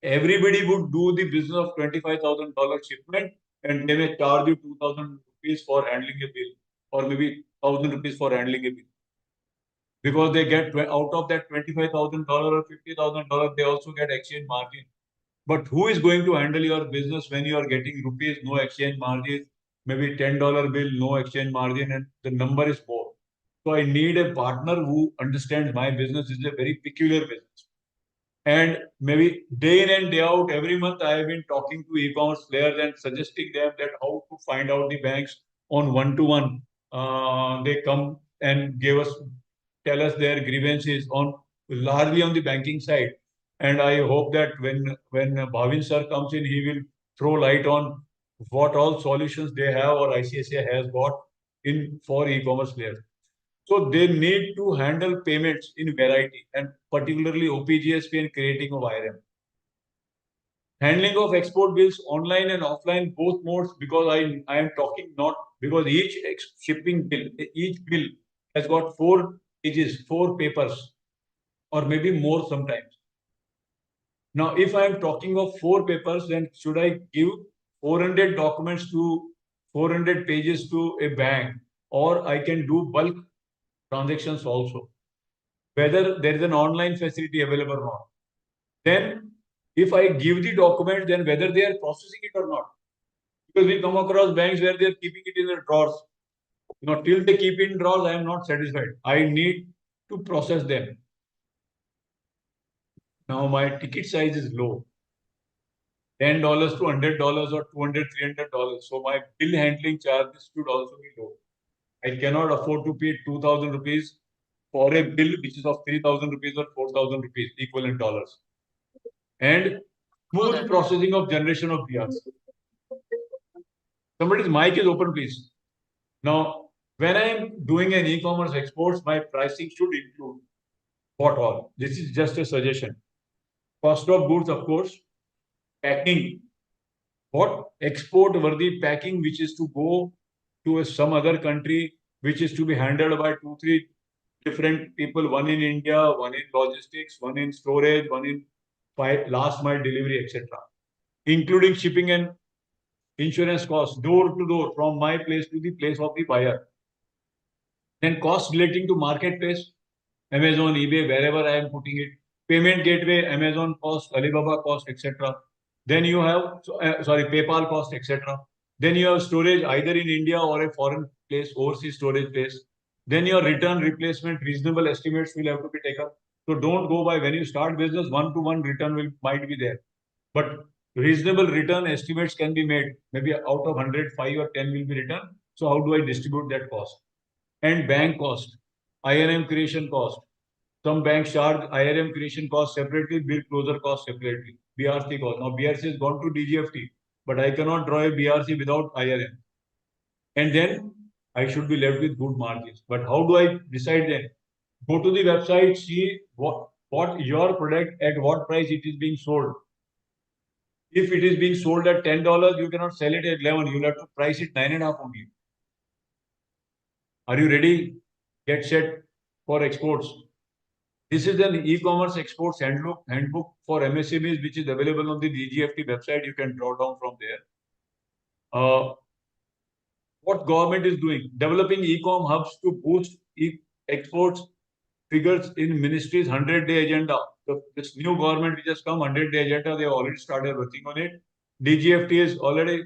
C: Everybody would do the business of $25,000 shipment, and they may charge you 2,000 rupees for handling a bill, or maybe 1,000 rupees for handling a bill. Because they get out of that $25,000 or $50,000, they also get exchange margin. But who is going to handle your business when you are getting rupees, no exchange margin, maybe $10 bill, no exchange margin, and the number is more. So I need a partner who understands my business. This is a very peculiar business. And maybe day in and day out, every month I have been talking to e-commerce players and suggesting them that how to find out the banks on one-to-one. They come and tell us their grievances on largely on the banking side. And I hope that when Bhavin sir comes in, he will throw light on what all solutions they have or ICICI has got in for e-commerce players. So they need to handle payments in variety, and particularly OPGSP and creating of IRM. Handling of export bills online and offline, both modes, because I am talking not because each shipping bill, each bill has got 4 pages, 4 papers, or maybe more sometimes. Now, if I am talking of 4 papers, then should I give 400 documents to 400 pages to a bank, or I can do bulk transactions also, whether there is an online facility available or not. Then, if I give the document, then whether they are processing it or not. Because we come across banks where they are keeping it in their drawers. Till they keep it in drawers, I am not satisfied. I need to process them. Now, my ticket size is low. $10 to $100 or $200, $300. So my bill handling charges should also be low. I cannot afford to pay 2,000 rupees for a bill which is of 3,000 rupees or 4,000 rupees equivalent dollars. And smooth processing of generation of BRs. Somebody's mic is open, please. Now, when I am doing an e-commerce exports, my pricing should include what all? This is just a suggestion. Cost of goods, of course, packing, what export worthy packing, which is to go to some other country, which is to be handled by 2-3 different people, one in India, one in logistics, one in storage, one in last mile delivery, etc., including shipping and insurance costs, door to door, from my place to the place of the buyer. Then costs relating to marketplace, Amazon, eBay, wherever I am putting it, payment gateway, Amazon cost, Alibaba cost, etc. Then you have, PayPal cost, etc. Then you have storage either in India or a foreign place, overseas storage place. Then your return replacement, reasonable estimates will have to be taken. So don't go by when you start business, one-to-one return might be there. But reasonable return estimates can be made. Maybe out of 100, 5 or 10 will be returned. So how do I distribute that cost? And bank cost, IRM creation cost. Some banks charge IRM creation cost separately, bill closure cost separately, BRC cost. Now BRC has gone to DGFT, but I cannot draw a BRC without IRM. And then I should be left with good margins. But how do I decide then? Go to the website, see what your product, at what price it is being sold. If it is being sold at $10, you cannot sell it at 11. You'll have to price it 9.5 only. Are you ready? Get set for exports. This is an e-commerce exports handbook for MSMEs, which is available on the DGFT website. You can draw down from there. What government is doing? Developing e-com hubs to boost exports figures in ministry's 100-day agenda. So this new government which has come, 100-day agenda, they already started working on it. DGFT has already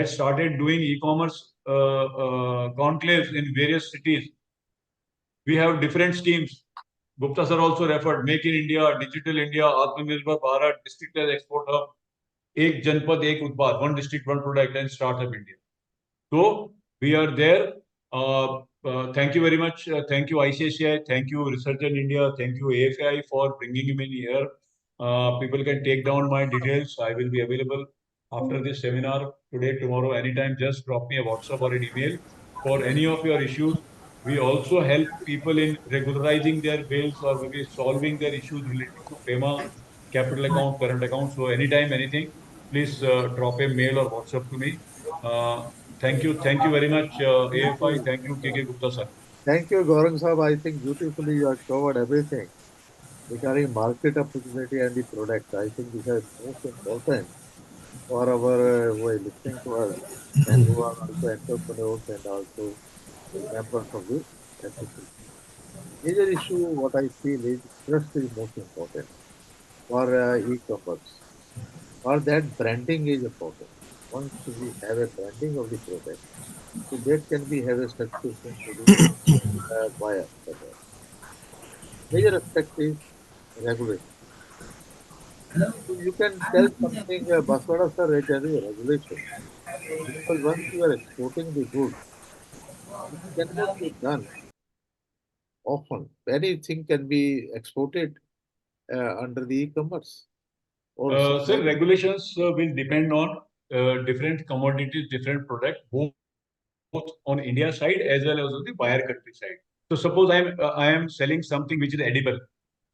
C: started doing e-commerce conclaves in various cities. We have different schemes. Gupta sir also referred Make in India, Digital India, Atmanirbhar Bharat, District as Export Hub, Ek Janpad, Ek Utpad, one district, one product, and Startup India. So we are there. Thank you very much. Thank you ICICI. Thank you Resurgent India. Thank you AFI for bringing me here. People can take down my details. I will be available after this seminar today, tomorrow, anytime. Just drop me a WhatsApp or an email for any of your issues. We also help people in regularizing their bills or maybe solving their issues relating to FEMA, capital account, current account. So anytime, anything, please drop a mail or WhatsApp to me. Thank you. Thank you very much,
B: Thank
C: AFI.
B: you.
C: Thank you, KK Gupta sir.
B: Thank you, Gaurang Saab. I think beautifully you have covered everything regarding market opportunity and the product. I think these are most important for our who are listening to us and who are also entrepreneurs and also members of the association. Major issue, what I feel is trust is most important for e-commerce. For that, branding is important. Once we have a branding of the product, so that can be have a satisfaction to the buyer. Major aspect is regulation. So you can tell something, Baswara sir, regarding regulation. Because once you are exporting the goods, it cannot be done often. Anything can be exported under the e-commerce or
C: Sir,
B: supply.
C: regulations will depend on different commodities, different products, both on India side as well as on the buyer country side. So suppose I am selling something which is edible.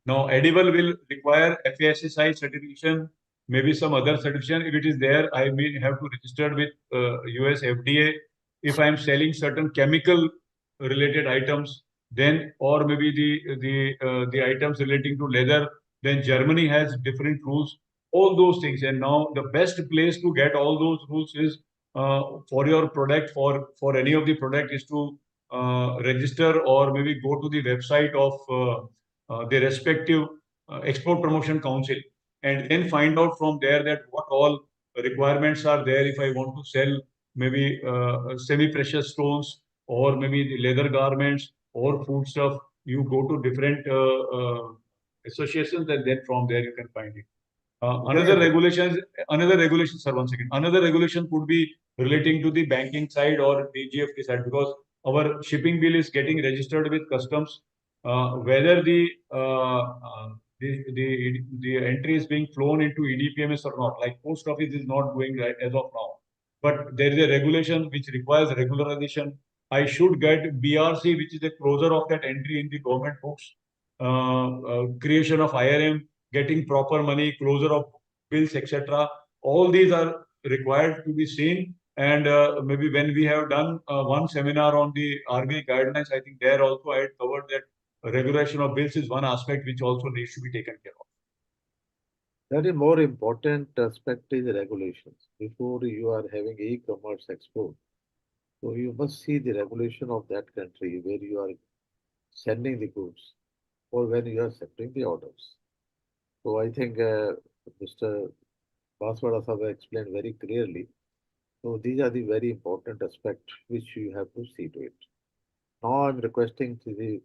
C: Now, edible will require FASSI certification, maybe some other certification. If it is there, I may have to register with US FDA. If I am selling certain chemical related items, then or maybe the items relating to leather, then Germany has different rules. All those things, and now the best place to get all those rules is for your product for any of the product is to register or maybe go to the website of the respective export promotion council and then find out from there that what all requirements are there if I want to sell maybe semi-precious stones or maybe the leather garments or food stuff. You go to different associations and then from there you can find it. Another regulation, sir, once again, another regulation could be relating to the banking side or DGFT side because our shipping bill is getting registered with customs. Whether the entry is being flown into EDPMS or not, like post office is not doing right as of now. But there is a regulation which requires regularization. I should get BRC, which is a closure of that entry in the government books, creation of IRM, getting proper money, closure of bills, etc. All these are required to be seen. And maybe when we have done one seminar on the RBI guidelines, I think there also I had covered that regulation of bills is one aspect which also needs to be taken care of.
B: Very more important aspect is regulations. Before you are having e-commerce export, so you must see the regulation of that country where you are sending the goods or when you are accepting the orders. So I think Mr. Baswara Sahib explained very clearly. So these are the very important aspects which you have to see to it. Now I'm requesting to the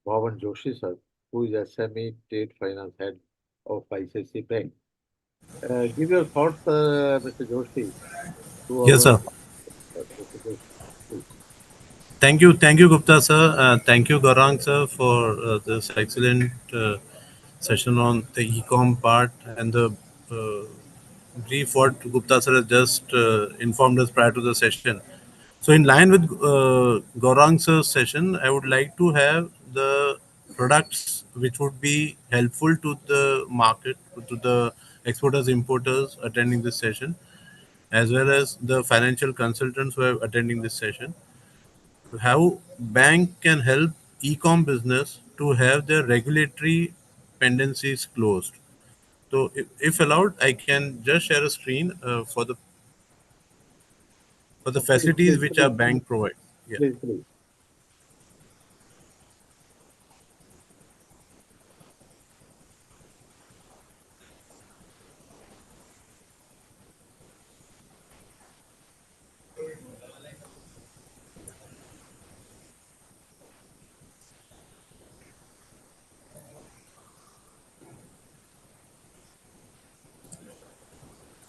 B: Bhavan Joshi sir, who is SME Trade Finance Head of ICICI Bank. Give your thoughts, Mr. Joshi, to
D: Yes,
B: our
D: sir.
B: Mr. Joshi, please.
D: Thank you, Gupta sir. Thank you, Gaurang sir, for this excellent session on the e-com part and the uh, brief what Gupta sir has just informed us prior to the session. So, in line with Gaurang sir's session, I would like to have the products which would be helpful to the market, to the exporters, importers attending this session, as well as the financial consultants who are attending this session. How bank can help e-com business to have their regulatory pendencies closed. So, if allowed, I can just share a screen for the
B: Please,
D: facilities
B: please,
D: which our
B: please,
D: bank provide. Yeah.
B: please, please.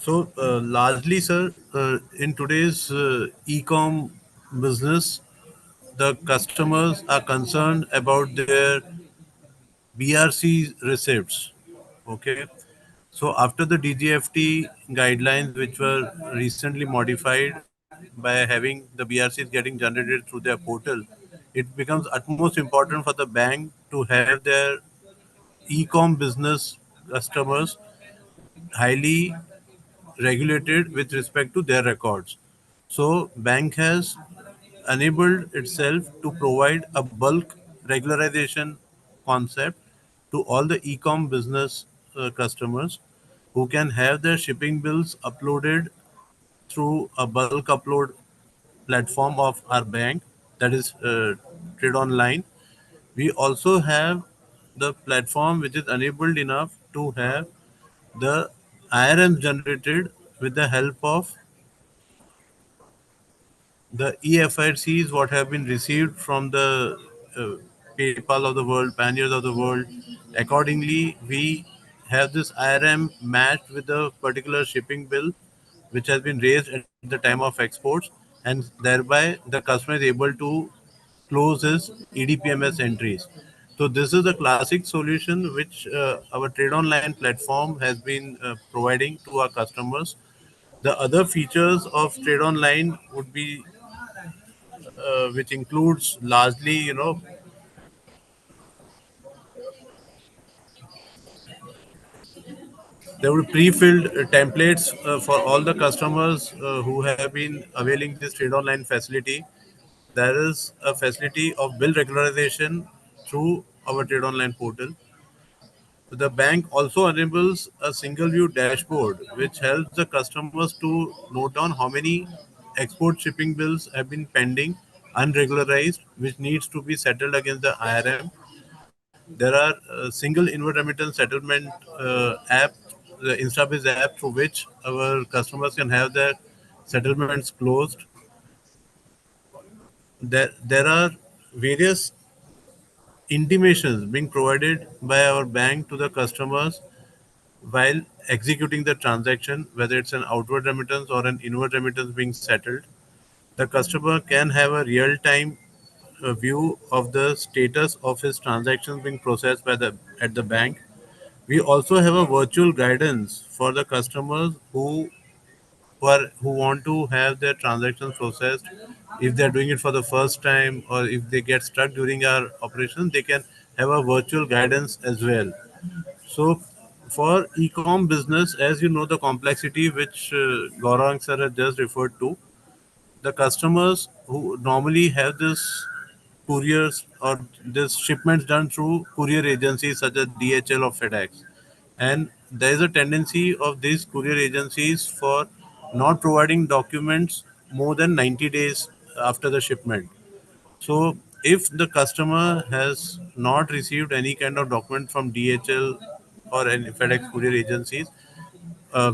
D: So, largely, sir, in today's e-com business, the customers are concerned about their BRC receipts. Okay. So, after the DGFT guidelines, which were recently modified by having the BRCs getting generated through their portal, it becomes utmost important for the bank to have their e-com business customers highly regulated with respect to their records. So bank has enabled itself to provide a bulk regularization concept to all the e-com business customers who can have their shipping bills uploaded through a bulk upload platform of our bank, that is Trade Online. We also have the platform which is enabled enough to have the IRM generated with the help of the EFICs what have been received from the uh, PayPal of the world, Pioneers of the world. Accordingly, we have this IRM matched with a particular shipping bill which has been raised at the time of exports, and thereby the customer is able to close his EDPMS entries. So this is the classic solution which our Trade Online platform has been providing to our customers. The other features of Trade Online would be which includes largely, there were pre-filled templates for all the customers who have been availing this Trade Online facility. There is a facility of bill regularization through our Trade Online portal. The bank also enables a single view dashboard which helps the customers to note down how many export shipping bills have been pending unregularized which needs to be settled against the IRM. There are single inward remittance settlement app, the InstaBiz app, through which our customers can have their settlements closed. There are various intimations being provided by our bank to the customers while executing the transaction, whether it's an outward remittance or an inward remittance being settled. The customer can have a real time view of the status of his transactions being processed by the at the bank. We also have a virtual guidance for the customers who want to have their transactions processed. If they're doing it for the first time or if they get stuck during our operation, they can have a virtual guidance as well. So for e-com business, as you know, the complexity which Gaurang sir has just referred to, the customers who normally have this couriers or this shipments done through courier agencies such as DHL or FedEx, and there is a tendency of these courier agencies for not providing documents more than 90 days after the shipment. So if the customer has not received any kind of document from DHL or any FedEx courier agencies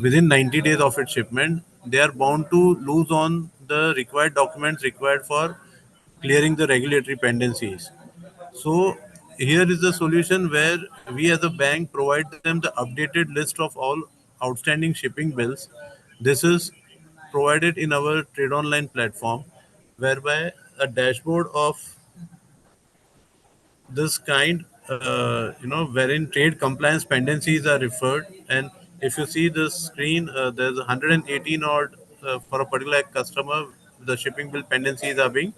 D: within 90 days of its shipment, they are bound to lose on the required documents required for clearing the regulatory pendencies. So here is the solution where we as a bank provide them the updated list of all outstanding shipping bills. This is provided in our Trade Online platform, whereby a dashboard of this kind, wherein trade compliance pendencies are referred. And if you see this screen, there's 118 odd for a particular customer, the shipping bill pendencies are being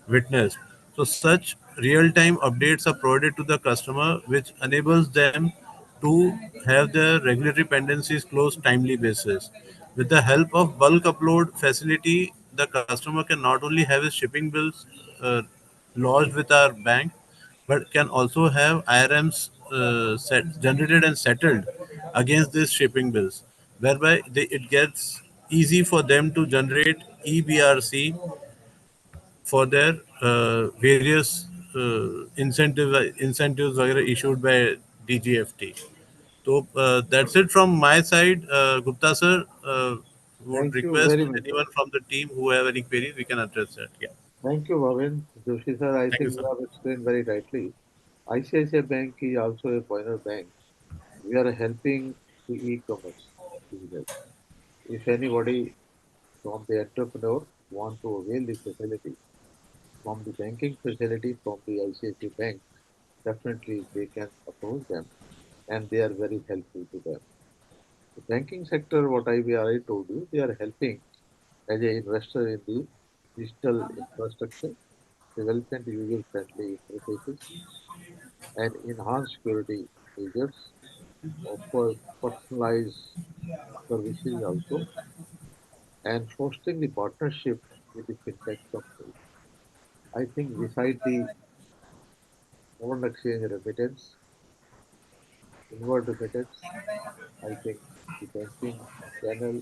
D: witnessed. So such real-time updates are provided to the customer, which enables them to have their regulatory pendencies closed timely basis. With the help of bulk upload facility, the customer can not only have his shipping bills lodged with our bank, but can also have IRMs generated and settled against these shipping bills, whereby it gets easy for them to generate EBRC for their various incentives issued by DGFT. So that's it from my side. Gupta sir, would
B: Thank you
D: request
B: very much, sir.
D: anyone from the team who have any queries, we can address that. Yeah.
B: Thank you, Bhavin. Joshi sir, I
D: Thank you,
B: think
D: sir.
B: you have explained very rightly. ICICI Bank is also a pioneer bank. We are helping the e-commerce business. If anybody from the entrepreneur want to avail the facility from the banking facility from the ICICI Bank, definitely they can approach them and they are very helpful to them. The banking sector, what I already told you, they are helping as an investor in the digital infrastructure, development user-friendly interfaces, and enhanced security measures, offer personalized services also, and fostering the partnership with the fintech companies. I think beside the foreign exchange remittance, inward remittance, I think the banking channel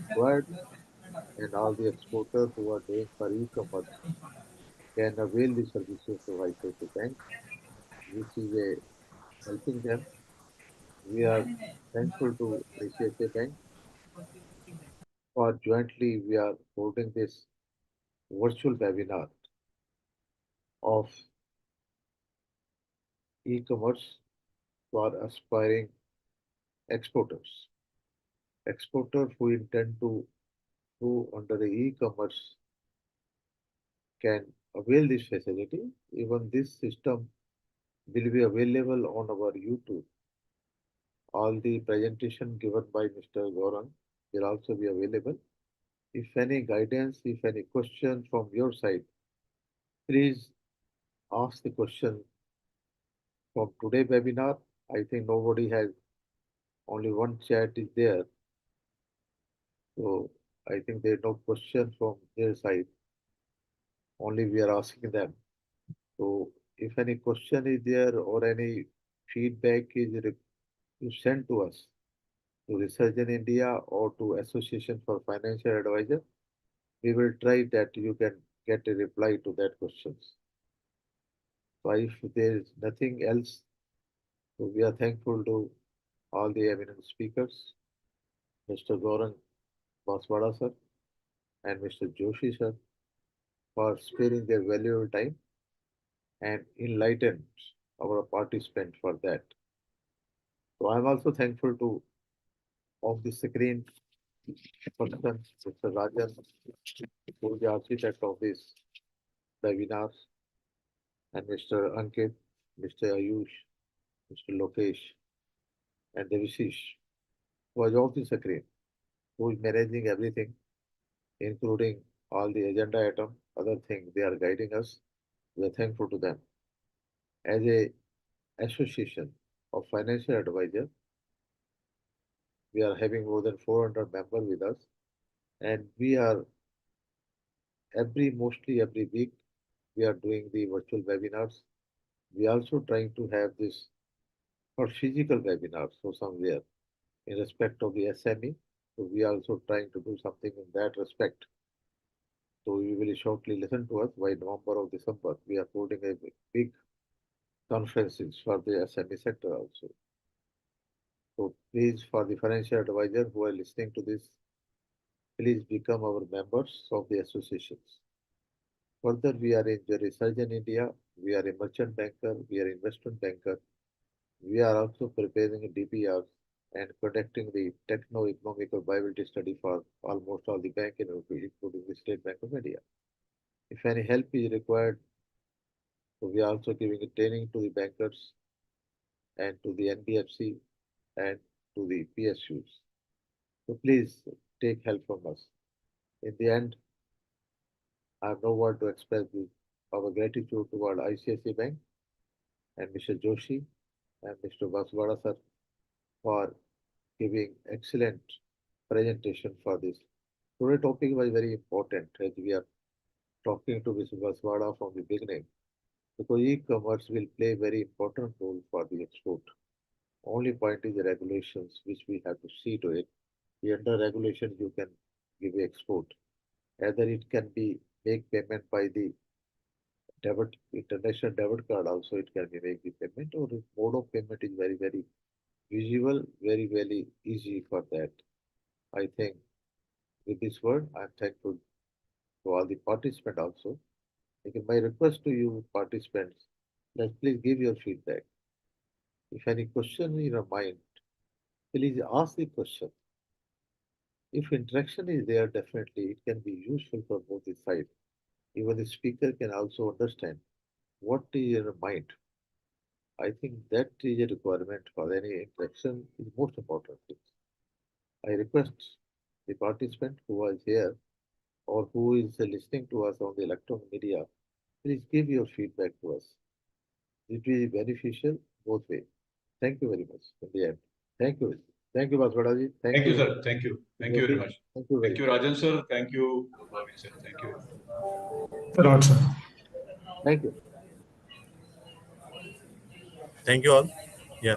B: required and all the exporters who are doing for e-commerce can avail the services of ICICI Bank, which is helping them. We are thankful to ICICI Bank for jointly we are holding this virtual webinar of e-commerce for aspiring exporters. Exporters who intend to do under the e-commerce can avail this facility. Even this system will be available on our YouTube. All the presentation given by Mr. Gaurang will also be available. If any guidance, if any question from your side, please ask the question from today webinar. I think nobody has, only one chat is there. So I think there is no question from their side. Only we are asking them. So if any question is there or any feedback is you send to us to Research in India or to Association for Financial Advisor, we will try that you can get a reply to that questions. So if there is nothing else, so we are thankful to all the eminent speakers, Mr. Gaurang Baswada sir and Mr. Joshi sir, for sparing their valuable time and enlightened our participants for that. So I'm also thankful to off the screen person, Mr. Rajan, who is the architect of this webinars, and Mr. Ankit, Mr. Ayush, Mr. Lokesh, and Devashish, who is off the screen, who is managing everything, including all the agenda item, other things they are guiding us. We are thankful to them. As a association of financial advisors, we are having more than 400 members with us, and we are mostly every week we are doing the virtual webinars. We are also trying to have this for physical webinars so somewhere in respect of the SME. So we are also trying to do something in that respect. So you will shortly listen to us by November or December. We are holding a big conferences for the SME sector also. So please, for the financial advisor who are listening to this, please become our members of the associations. Further, we are in the research in India. We are a merchant banker. We are investment banker. We are also preparing DPRs and conducting the techno-economical viability study for almost all the bank in UP, including the State Bank of India. If any help is required, so we are also giving a training to the bankers and to the NBFC and to the PSUs. So please take help from us. In the end, I have no word to express our gratitude toward ICICI Bank and Mr. Joshi and Mr. Baswada sir for giving excellent presentation for this. Today's topic was very important as we are talking to Mr. Baswada from the beginning because e-commerce will play a very important role for the export. Only point is the regulations which we have to see to it. The under regulation you can give export. Either it can be make payment by the debit international debit card also it can be make the payment or the mode of payment is very visual, very easy for that. I think with this word I'm thankful to all the participants also. Again, my request to you participants, let's please give your feedback. If any question in your mind, please ask the question. If interaction is there, definitely it can be useful for both the sides. Even the speaker can also understand what is in the mind. I think that is a requirement for any interaction is most important thing. I request the participant who was here or who is listening to us on the electronic media, please give your feedback to us. It will be beneficial both ways. Thank you very much in the end. Thank you. Thank you, Baswadaji.
C: Thank you, sir. Thank you. Thank you very much.
B: Thank you very
C: Thank you,
B: much.
C: Rajan sir. Thank you, Bhavin sir. Thank you.
E: Right, sir.
B: Thank you.
D: Thank you all. Yeah.